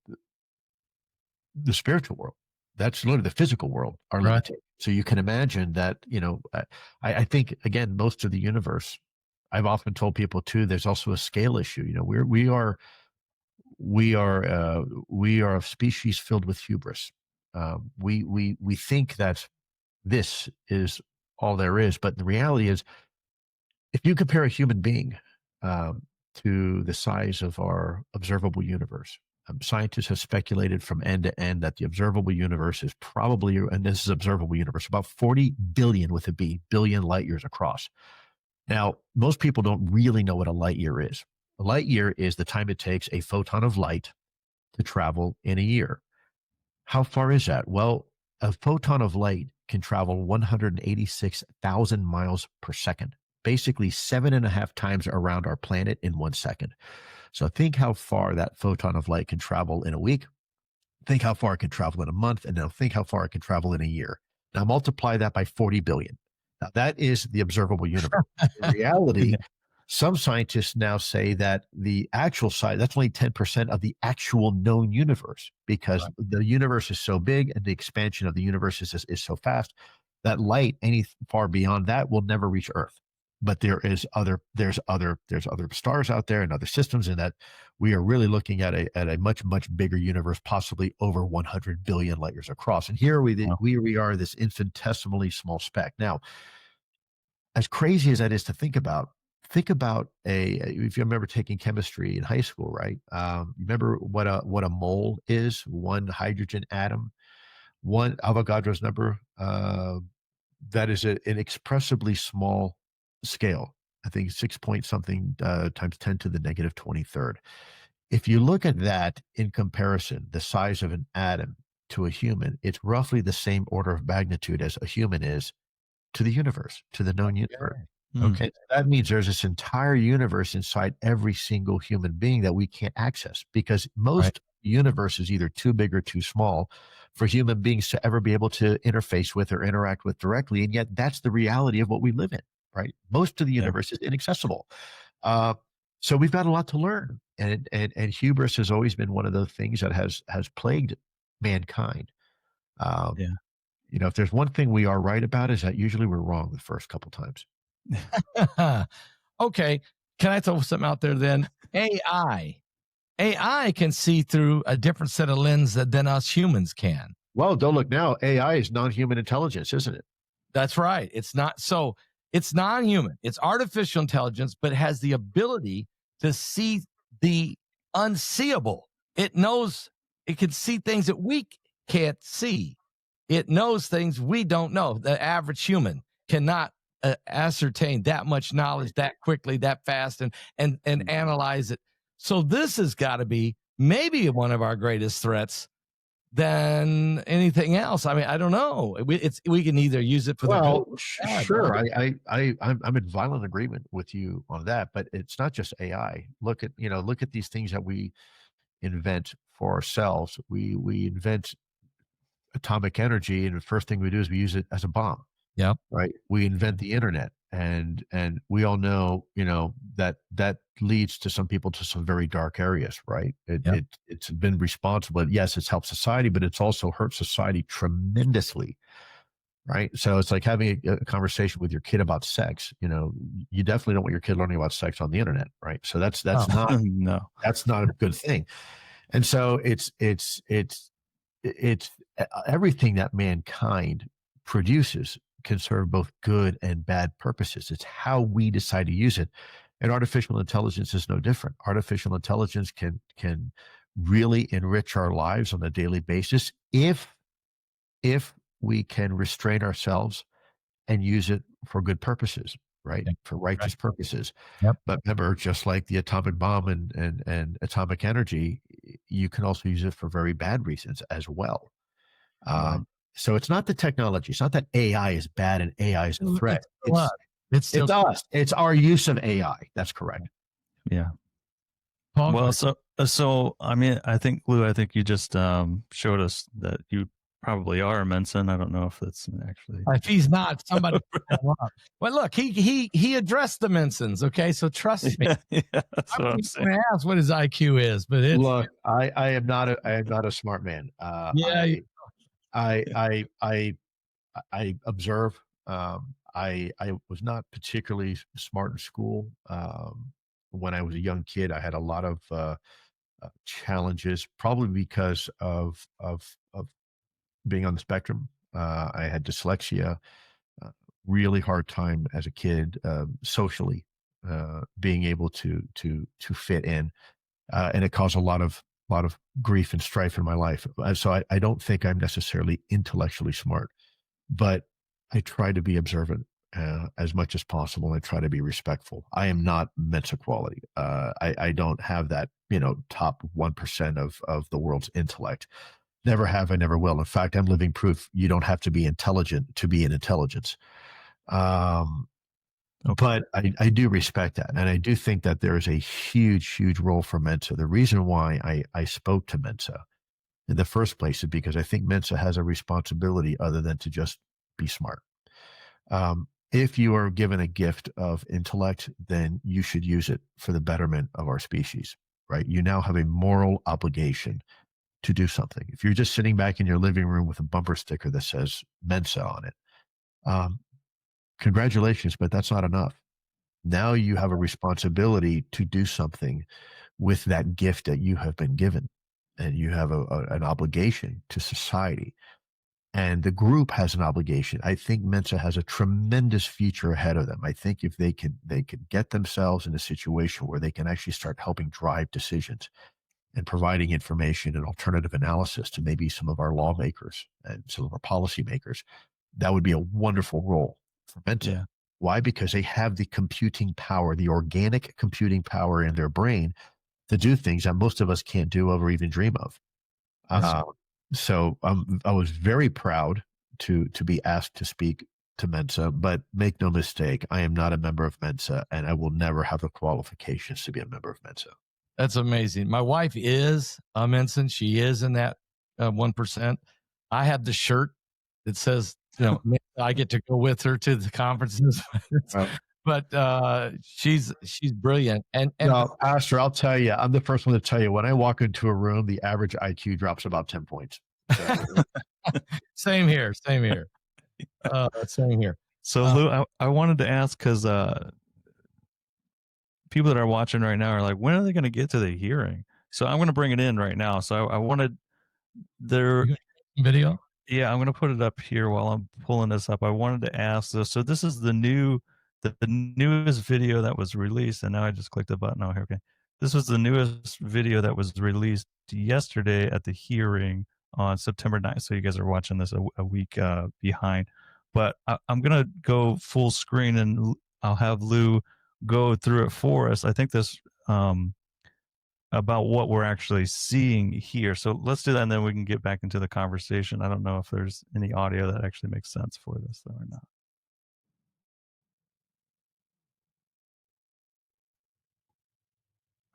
spiritual world. That's literally the physical world are limited. So you can imagine that, you know, I think, again, most of the universe, I've often told people too, there's also a scale issue. You know, we are a species filled with hubris. We think that this is all there is, but the reality is, if you compare a human being to the size of our observable universe, scientists have speculated from end to end that the observable universe is probably, and this is observable universe, about 40 billion with a B, billion light years across. Now, most people don't really know what a light year is. A light year is the time it takes a photon of light to travel in a year. How far is that? Well, a photon of light can travel 186,000 miles per second, basically 7.5 times around our planet in 1 second. So think how far that photon of light can travel in a week. Think how far it can travel in a month, and now think how far it can travel in a year. Now multiply that by 40 billion. Now, that is the observable universe. In reality, some scientists now say that the actual size, that's only 10% of the actual known universe, because the universe is so big and the expansion of the universe is so fast that light any far beyond that will never reach Earth. But there's other stars out there and other systems, in that we are really looking at a much bigger universe, possibly over 100 billion light years across. And here we are, this infinitesimally small speck. Now, as crazy as that is to think about if you remember taking chemistry in high school, right? You remember what a mole is? One hydrogen atom, one Avogadro's number. That is an inexpressibly small scale. I think 6 point something times 10 to the negative 23rd. If you look at that in comparison, the size of an atom to a human, it's roughly the same order of magnitude as a human is to the universe, to the known universe. Okay, that means there's this entire universe inside every single human being that we can't access, because most universe is either too big or too small for human beings to ever be able to interface with or interact with directly. And yet that's the reality of what we live in, right? Most of the universe is inaccessible. So we've got a lot to learn. And hubris has always been one of those things that has plagued mankind. You know, if there's one thing we are right about, is that usually we're wrong the first couple times. Okay. Can I throw something out there then? AI can see through a different set of lens than us humans can. Well, don't look now. AI is non-human intelligence, isn't it? That's right. It's not. So it's non-human. It's artificial intelligence, but it has the ability to see the unseeable. It knows, it can see things that we can't see. It knows things we don't know. The average human cannot ascertain that much knowledge that quickly, that fast, and analyze it. So this has got to be maybe one of our greatest threats than anything else. I mean, I don't know. We can either use it for sure. I'm in violent agreement with you on that, but it's not just AI. Look at these things that we invent for ourselves. We invent atomic energy, and the first thing we do is we use it as a bomb. Yeah. Right. We invent the internet, and we all know, that leads to some people to some very dark areas, right? It's been responsible. Yes, it's helped society, but it's also hurt society tremendously. Right. So it's like having a conversation with your kid about sex. You definitely don't want your kid learning about sex on the internet. Right. So that's not, that's not a good thing. And so it's everything that mankind produces can serve both good and bad purposes. It's how we decide to use it. And artificial intelligence is no different. Artificial intelligence can really enrich our lives on a daily basis if we can restrain ourselves and use it for good purposes, right? For righteous purposes. Yep. But remember, just like the atomic bomb and atomic energy, you can also use it for very bad reasons as well. So it's not the technology. It's not that AI is bad and AI is a threat. It's us. It's our use of AI. That's correct. Yeah. Well, so I mean, I think, Lou, you just showed us that you probably are a Mensa. I don't know if that's actually. If he's not, somebody. Well, look, he addressed the Mensans. Okay, so trust me. That's what I'm saying. I ask what his IQ is, but look, I am not a smart man. I observe. I was not particularly smart in school. When I was a young kid, I had a lot of challenges, probably because of being on the spectrum. I had dyslexia, really hard time as a kid, socially, being able to fit in, and it caused a lot of grief and strife in my life. So I don't think I'm necessarily intellectually smart, but I try to be observant as much as possible. And I try to be respectful. I am not Mensa quality. I don't have that, top 1% of the world's intellect. Never have, I never will. In fact, I'm living proof you don't have to be intelligent to be in intelligence. But I do respect that. And I do think that there is a huge role for Mensa. The reason why I spoke to Mensa in the first place is because I think Mensa has a responsibility other than to just be smart. if you are given a gift of intellect, then you should use it for the betterment of our species, right? You now have a moral obligation to do something. If you're just sitting back in your living room with a bumper sticker that says Mensa on it, um, congratulations, but that's not enough. Now you have a responsibility to do something with that gift that you have been given, and you have an obligation to society. And the group has an obligation. I think Mensa has a tremendous future ahead of them. I think if they can get themselves in a situation where they can actually start helping drive decisions and providing information and alternative analysis to maybe some of our lawmakers and some of our policymakers, that would be a wonderful role for Mensa. Yeah. Why? Because they have the computing power, the organic computing power in their brain to do things that most of us can't do or even dream of. So I was very proud to be asked to speak to Mensa, but make no mistake, I am not a member of Mensa, and I will never have the qualifications to be a member of Mensa. That's amazing. My wife is a Mensa. She is in that 1%. I have the shirt that says, I get to go with her to the conferences. Right. But she's brilliant. And no, Pastor, I'll tell you, I'm the first one to tell you, when I walk into a room, the average IQ drops about 10 points. So, same here. Same here. So Lou, I wanted to ask, because people that are watching right now are like, when are they going to get to the hearing? So I'm going to bring it in right now. So I wanted their video. Yeah, I'm going to put it up here while I'm pulling this up. I wanted to ask this. So this is the newest video that was released, and now I just clicked the button. Oh, okay. This was the newest video that was released yesterday at the hearing on September 9th. So you guys are watching this a week behind. But I'm going to go full screen, and I'll have Lou go through it for us. I think this about what we're actually seeing here. So let's do that, and then we can get back into the conversation. I don't know if there's any audio that actually makes sense for this, though, or not.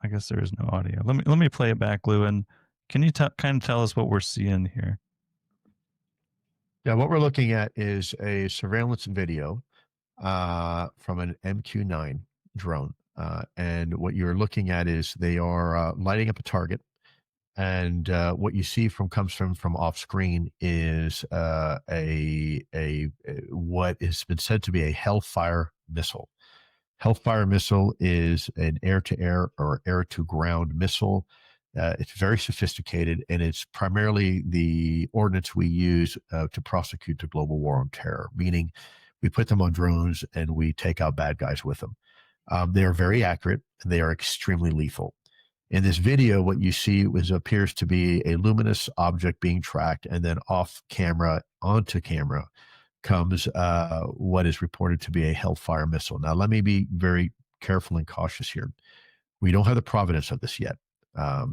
I guess there is no audio. Let me play it back, Lou, and can you kind of tell us what we're seeing here? Yeah, what we're looking at is a surveillance video from an MQ-9 drone. And what you're looking at is they are lighting up a target. And what you see comes from off screen is what has been said to be a Hellfire missile. Hellfire missile is an air-to-air or air-to-ground missile. It's very sophisticated, and it's primarily the ordnance we use to prosecute the global war on terror, meaning we put them on drones and we take out bad guys with them. They are very accurate, and they are extremely lethal. In this video, what you see appears to be a luminous object being tracked, and then off camera, onto camera, comes what is reported to be a Hellfire missile. Now, let me be very careful and cautious here. We don't have the provenance of this yet.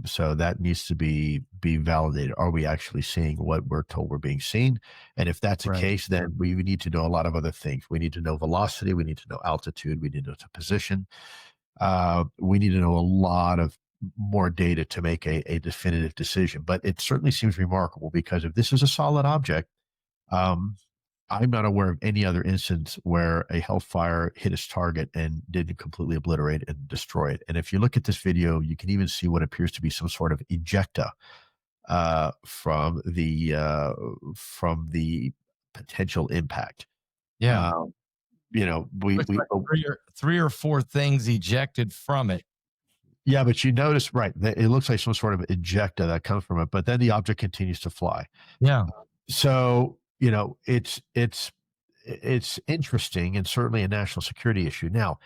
So that needs to be validated. Are we actually seeing what we're told we're being seen? And if that's the case, then we need to know a lot of other things. We need to know velocity. We need to know altitude. We need to know position. We need to know a lot of more data to make a definitive decision. But it certainly seems remarkable, because if this is a solid object, I'm not aware of any other instance where a Hellfire hit its target and didn't completely obliterate and destroy it. And if you look at this video, you can even see what appears to be some sort of ejecta from the potential impact. Yeah. We three or four things ejected from it. Yeah, but you notice, right, it looks like some sort of ejecta that comes from it, but then the object continues to fly. Yeah. So, it's interesting, and certainly a national security issue. Now,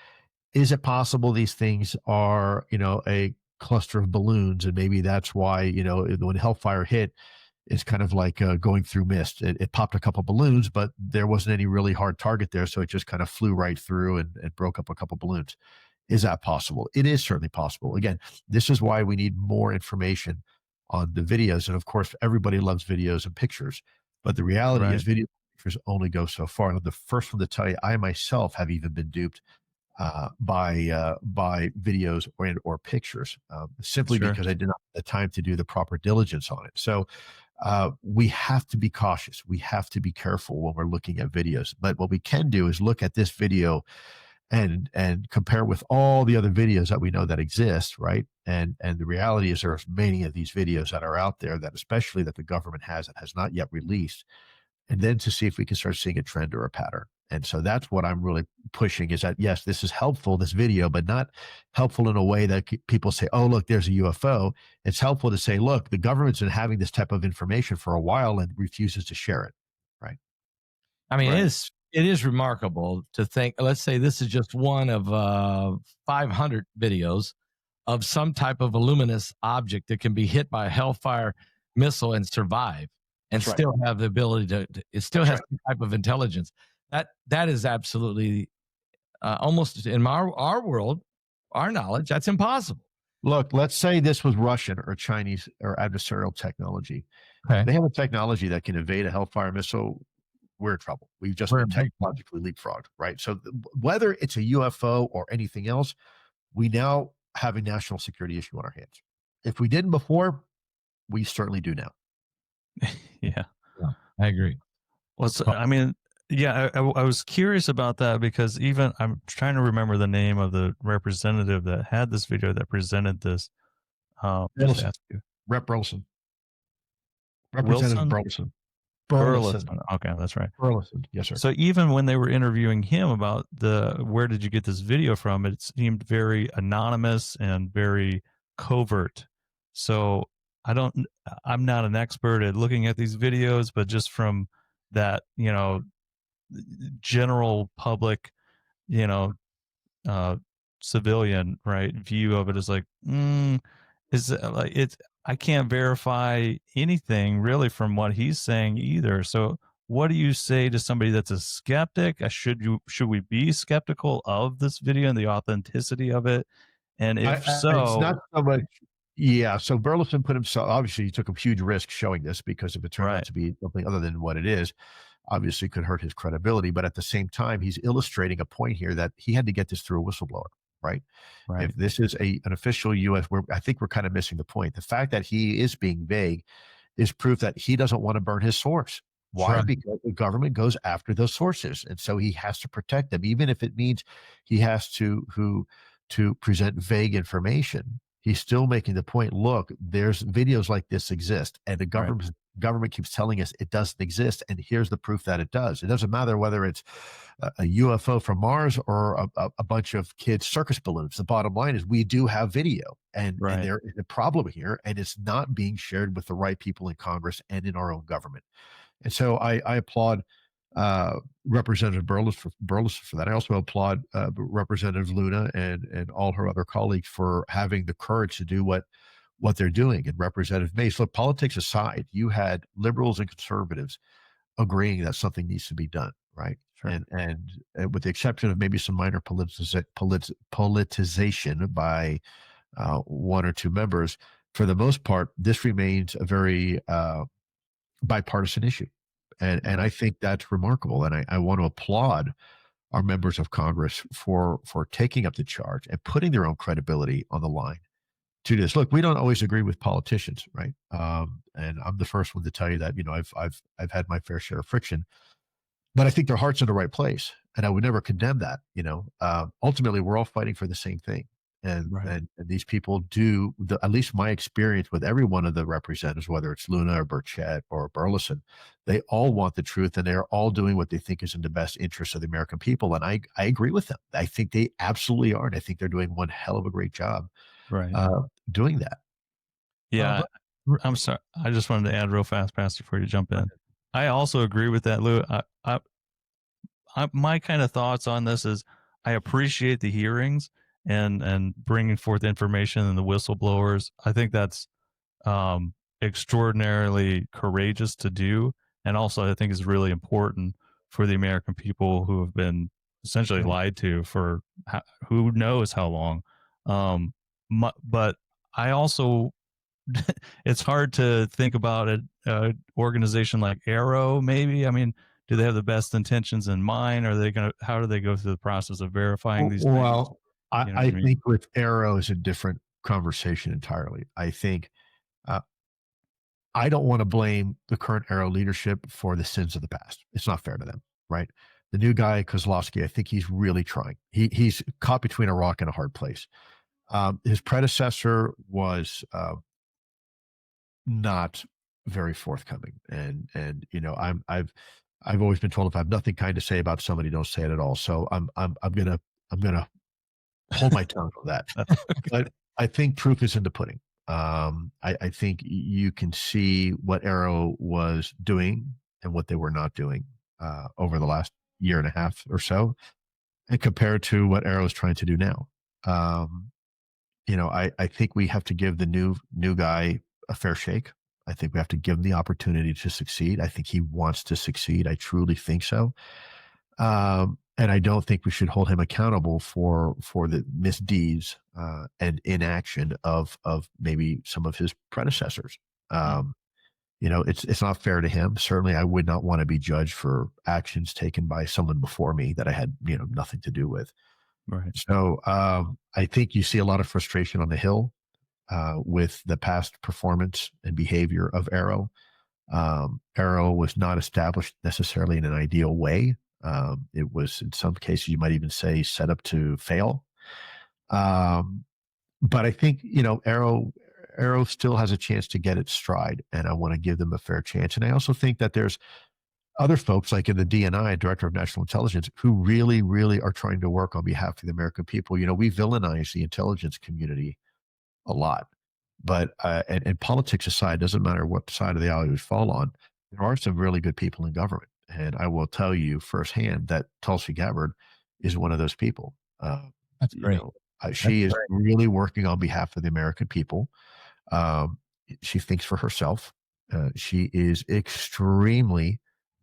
is it possible these things are, a cluster of balloons, and maybe that's why, when Hellfire hit, it's kind of like going through mist. It popped a couple balloons, but there wasn't any really hard target there, so it just kind of flew right through and broke up a couple balloons. Is that possible? It is certainly possible. Again, this is why we need more information on the videos. And of course, everybody loves videos and pictures. But the reality is video pictures only go so far. And I'm the first one to tell you, I myself have even been duped by videos or pictures, simply because I did not have the time to do the proper diligence on it. So we have to be cautious. We have to be careful when we're looking at videos. But what we can do is look at this video and compare with all the other videos that we know that exist, right? And the reality is there's many of these videos that are out there that especially that the government has that has not yet released, and then to see if we can start seeing a trend or a pattern. And so that's what I'm really pushing is that, yes, this is helpful, this video, but not helpful in a way that people say, oh, look, there's a UFO. It's helpful to say, look, the government's been having this type of information for a while and refuses to share it. Right. I mean, Right. it is remarkable to think, let's say this is just one of 500 videos of some type of luminous object that can be hit by a Hellfire missile and survive and That's right. still have the ability to it still That's has some type of intelligence. That is absolutely almost in our world, our knowledge, that's impossible. Look, let's say this was Russian or Chinese or adversarial technology. Okay. They have a technology that can evade a Hellfire missile. We're in trouble. We've just We're been in big technologically leapfrogged, right? So whether it's a UFO or anything else, we now have a national security issue on our hands. If we didn't before, we certainly do now. Yeah. I agree. Well, I mean, yeah, I was curious about that because even I'm trying to remember the name of the representative that had this video that presented this. Just Burleson. ask you. Rep Burleson. Representative Wilson? Burleson. Burleson. Okay, that's right. Burleson. Yes, sir. So even when they were interviewing him about where did you get this video from, it seemed very anonymous and very covert. So I'm not an expert at looking at these videos, but just from that, general public, civilian, right, view of it is like, is like it's I can't verify anything really from what he's saying either. So what do you say to somebody that's a skeptic? Should we be skeptical of this video and the authenticity of it? And if it's so, not so much. Yeah. So Burleson put himself, obviously, he took a huge risk showing this because if it turned out right, to be something other than what it is, obviously could hurt his credibility. But at the same time, he's illustrating a point here that he had to get this through a whistleblower, right? right, If this is an official U.S., I think we're kind of missing the point. The fact that he is being vague is proof that he doesn't want to burn his source. Why? Sure. Because the government goes after those sources, and so he has to protect them, even if it means he has to present vague information. He's still making the point. Look, there's videos like this exist, and the government keeps telling us it doesn't exist, and here's the proof that it does. It doesn't matter whether it's a UFO from Mars or a bunch of kids' circus balloons. The bottom line is we do have video, and there is a problem here, and it's not being shared with the right people in Congress and in our own government. And so I applaud Representative Burleson for that. I also applaud Representative Luna and all her other colleagues for having the courage to do what they're doing. And Representative Mace, look, politics aside, you had liberals and conservatives agreeing that something needs to be done, right? Sure. And with the exception of maybe some minor politicization by one or two members, for the most part, this remains a very bipartisan issue. And I think that's remarkable. And I want to applaud our members of Congress for taking up the charge and putting their own credibility on the line to this. Look, we don't always agree with politicians, right? And I'm the first one to tell you that, I've had my fair share of friction, but I think their heart's in the right place. And I would never condemn that. Ultimately, we're all fighting for the same thing. And these people do, at least my experience with every one of the representatives, whether it's Luna or Burchett or Burleson, they all want the truth, and they're all doing what they think is in the best interest of the American people. And I agree with them. I think they absolutely are. And I think they're doing one hell of a great job doing that. Yeah. I'm sorry. I just wanted to add real fast, Pastor, before you jump in. I also agree with that, Lou. My kind of thoughts on this is I appreciate the hearings and bringing forth information and the whistleblowers. I think that's extraordinarily courageous to do, and also I think is really important for the American people who have been essentially lied to for who knows how long. But I also it's hard to think about an organization like Arrow. Maybe, I mean, do they have the best intentions in mind? How do they go through the process of verifying these things? Well, I think with Arrow is a different conversation entirely. I think I don't want to blame the current Arrow leadership for the sins of the past. It's not fair to them, right? The new guy, Kozlowski, I think he's really trying. He's caught between a rock and a hard place. His predecessor was not very forthcoming, and I've always been told if I have nothing kind to say about somebody, don't say it at all. So I'm gonna hold my tongue on that. But I think proof is in the pudding. I think you can see what Arrow was doing and what they were not doing over the last year and a half or so, and compared to what Arrow is trying to do now. I think we have to give the new guy a fair shake. I think we have to give him the opportunity to succeed. I think he wants to succeed. I truly think so. And I don't think we should hold him accountable for the misdeeds and inaction of maybe some of his predecessors. It's not fair to him. Certainly, I would not want to be judged for actions taken by someone before me that I had nothing to do with. Right. So I think you see a lot of frustration on the Hill with the past performance and behavior of Arrow. Arrow was not established necessarily in an ideal way. It was, in some cases, you might even say, set up to fail. But I think, Arrow still has a chance to get its stride, and I want to give them a fair chance. And I also think that there's other folks like in the DNI, Director of National Intelligence, who really, really are trying to work on behalf of the American people. We villainize the intelligence community a lot, but and politics aside, doesn't matter what side of the aisle you fall on, there are some really good people in government. And I will tell you firsthand that Tulsi Gabbard is one of those people. That's great. She is really working on behalf of the American people. She thinks for herself. She is extremely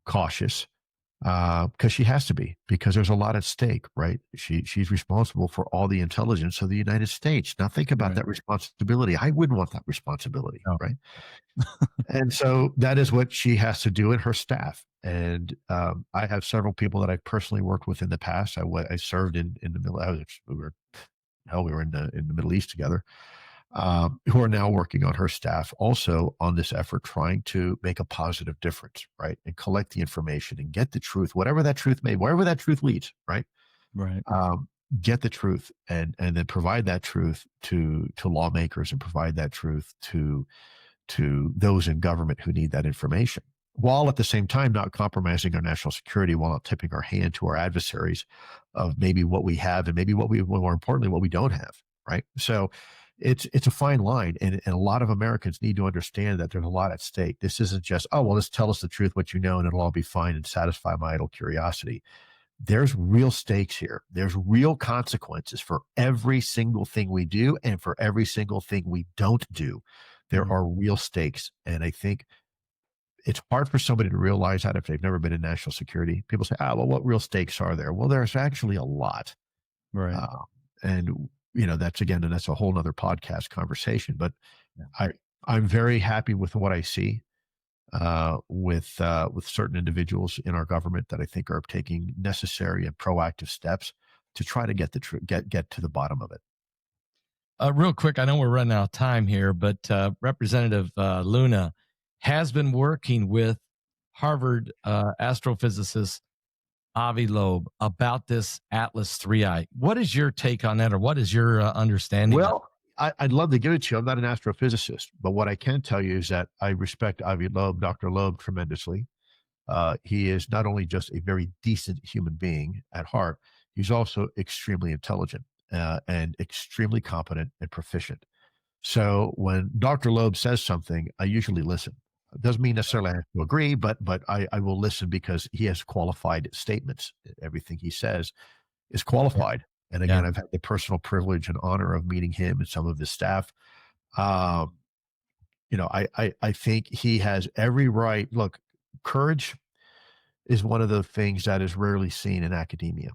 cautious because she has to be, because there's a lot at stake, right? She's responsible for all the intelligence of the United States. Now think about that responsibility. I wouldn't want that responsibility, right? And so that is what she has to do, in her staff. And I have several people that I personally worked with in the past. I served in the middle. We were in the Middle East together. Who are now working on her staff, also on this effort, trying to make a positive difference, right? And collect the information and get the truth, whatever that truth wherever that truth leads, right? Right. Get the truth and then provide that truth to lawmakers, and provide that truth to those in government who need that information, while at the same time not compromising our national security, while not tipping our hand to our adversaries of maybe what we have and maybe more importantly, what we don't have, right? So it's a fine line, and a lot of Americans need to understand that there's a lot at stake. This isn't just, oh, well, just tell us the truth, what you know, and it'll all be fine and satisfy my idle curiosity. There's real stakes here. There's real consequences for every single thing we do and for every single thing we don't do. There are real stakes, and I think it's hard for somebody to realize that if they've never been in national security. People say, well, what real stakes are there? Well, there's actually a lot. Right. And that's a whole nother podcast conversation, but I'm very happy with what I see with certain individuals in our government that I think are taking necessary and proactive steps to try to get to the bottom of it. Real quick, I know we're running out of time here, but Representative Luna has been working with Harvard astrophysicist Avi Loeb about this Atlas 3I. What is your take on that, or what is your understanding? Well, I'd love to give it to you. I'm not an astrophysicist, but what I can tell you is that I respect Avi Loeb, Dr. Loeb, tremendously. He is not only just a very decent human being at heart, he's also extremely intelligent and extremely competent and proficient. So when Dr. Loeb says something, I usually listen. It doesn't mean necessarily I have to agree, but I will listen because he has qualified statements. Everything he says is qualified. And again, I've had the personal privilege and honor of meeting him and some of his staff. I think he has every right. Look, courage is one of the things that is rarely seen in academia.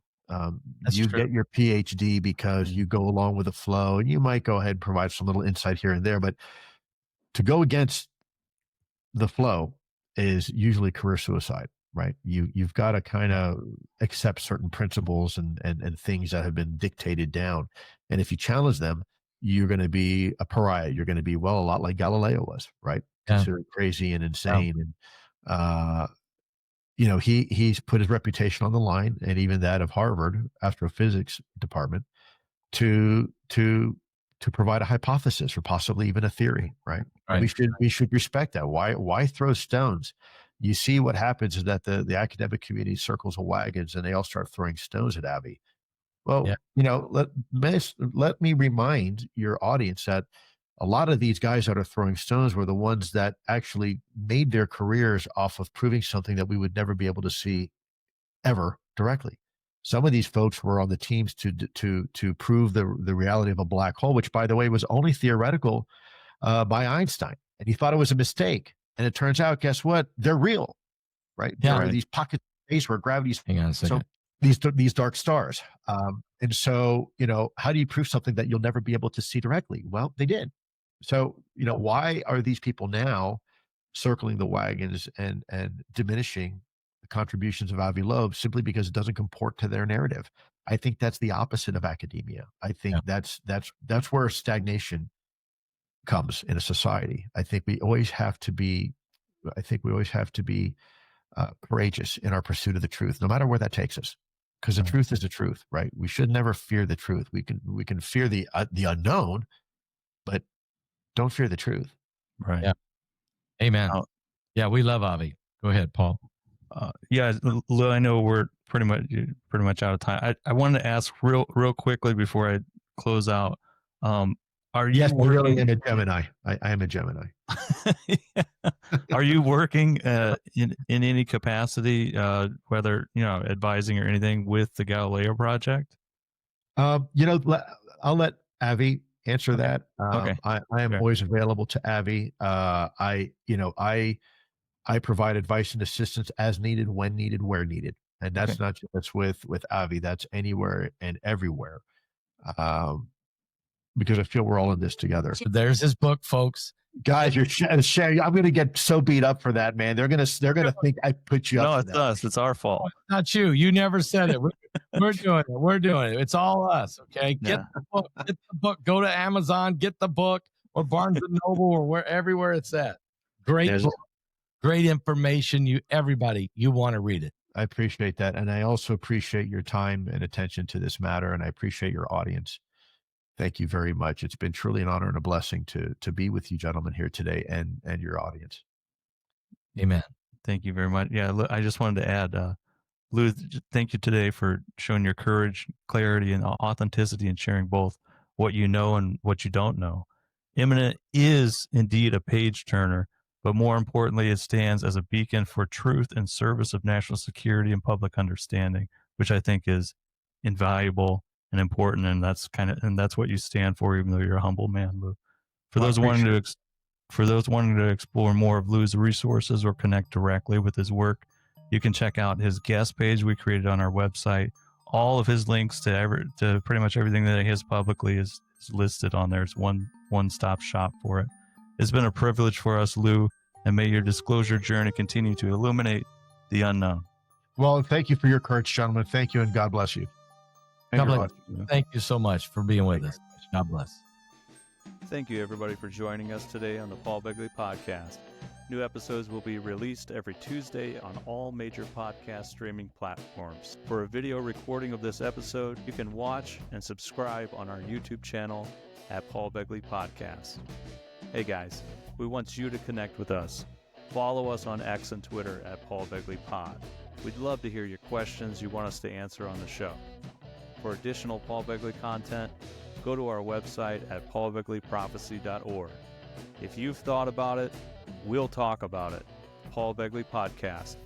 You get your PhD because you go along with the flow, and you might go ahead and provide some little insight here and there, but to go against the flow is usually career suicide, right? You've got to kind of accept certain principles and things that have been dictated down. And if you challenge them, you're going to be a pariah. You're going to be, a lot like Galileo was, right? considered crazy and insane. And, you know, he's put his reputation on the line, and even that of Harvard astrophysics department to provide a hypothesis or possibly even a theory, right? Right. We should respect that. Why throw stones? You see what happens is that the academic community circles of wagons and they all start throwing stones at Avi. Well, Yeah. you know, let me remind your audience that a lot of these guys that are throwing stones were the ones that actually made their careers off of proving something that we would never be able to see ever directly. Some of these folks were on the teams to prove the reality of a black hole, which, by the way, was only theoretical by Einstein, and he thought it was a mistake. And it turns out, guess what? They're real, right? Yeah. There are these pockets of space where gravity's Hang on a second. so these dark stars. And so, you know, how do you prove something that you'll never be able to see directly? Well, they did. So, you know, why are these people now circling the wagons and diminishing the contributions of Avi Loeb simply because it doesn't comport to their narrative? I think that's the opposite of academia. I think that's where stagnation comes in a society. I think we always have to be courageous in our pursuit of the truth, no matter where that takes us, because the truth is the truth, right? We should never fear the truth. We can fear the unknown, but don't fear the truth. Right. Yeah. Amen. Yeah, we love Avi. Go ahead, Paul. Yeah, Lou, I know we're pretty much out of time. I wanted to ask real quickly before I close out. Are you Yes, I working? really am a Gemini. I am a Gemini. Are you working in any capacity, whether, you know, advising or anything with the Galileo project? You know, I'll let Avi answer that. Okay. I am always available to Avi. I provide advice and assistance as needed, when needed, where needed, and that's not just with Avi. That's anywhere and everywhere, because I feel we're all in this together. So there's his book, folks. Guys, you're sharing. I'm going to get so beat up for that, man. They're gonna think I put you up. No, for it's that. us. It's our fault. Not you. You never said it. We're doing it. We're doing it. It's all us. Okay. Get the book. Get the book. Go to Amazon. Get the book, or Barnes and Noble, or everywhere it's at. Great book. Great information. Everybody, you want to read it. I appreciate that, and I also appreciate your time and attention to this matter, and I appreciate your audience. Thank you very much. It's been truly an honor and a blessing to be with you gentlemen here today and your audience. Amen. Thank you very much. Yeah, I just wanted to add, Lou, thank you today for showing your courage, clarity, and authenticity in sharing both what you know and what you don't know. Imminent is indeed a page turner, but more importantly, it stands as a beacon for truth and service of national security and public understanding, which I think is invaluable and important, and that's what you stand for, even though you're a humble man, Lou. For those wanting to explore more of Lou's resources or connect directly with his work, you can check out his guest page we created on our website. All of his links to pretty much everything that he has publicly is listed on there. It's one-stop shop for it. It's been a privilege for us, Lou, and may your disclosure journey continue to illuminate the unknown. Well, thank you for your courage, gentlemen. Thank you, and God bless you. God bless you. Thank you so much for being with us. God bless. Thank you, everybody, for joining us today on the Paul Begley Podcast. New episodes will be released every Tuesday on all major podcast streaming platforms. For a video recording of this episode, you can watch and subscribe on our YouTube channel at Paul Begley Podcast. Hey, guys, we want you to connect with us. Follow us on X and Twitter at Paul Begley Pod. We'd love to hear your questions you want us to answer on the show. For additional Paul Begley content, go to our website at paulbegleyprophecy.org. If you've thought about it, we'll talk about it. Paul Begley Podcast.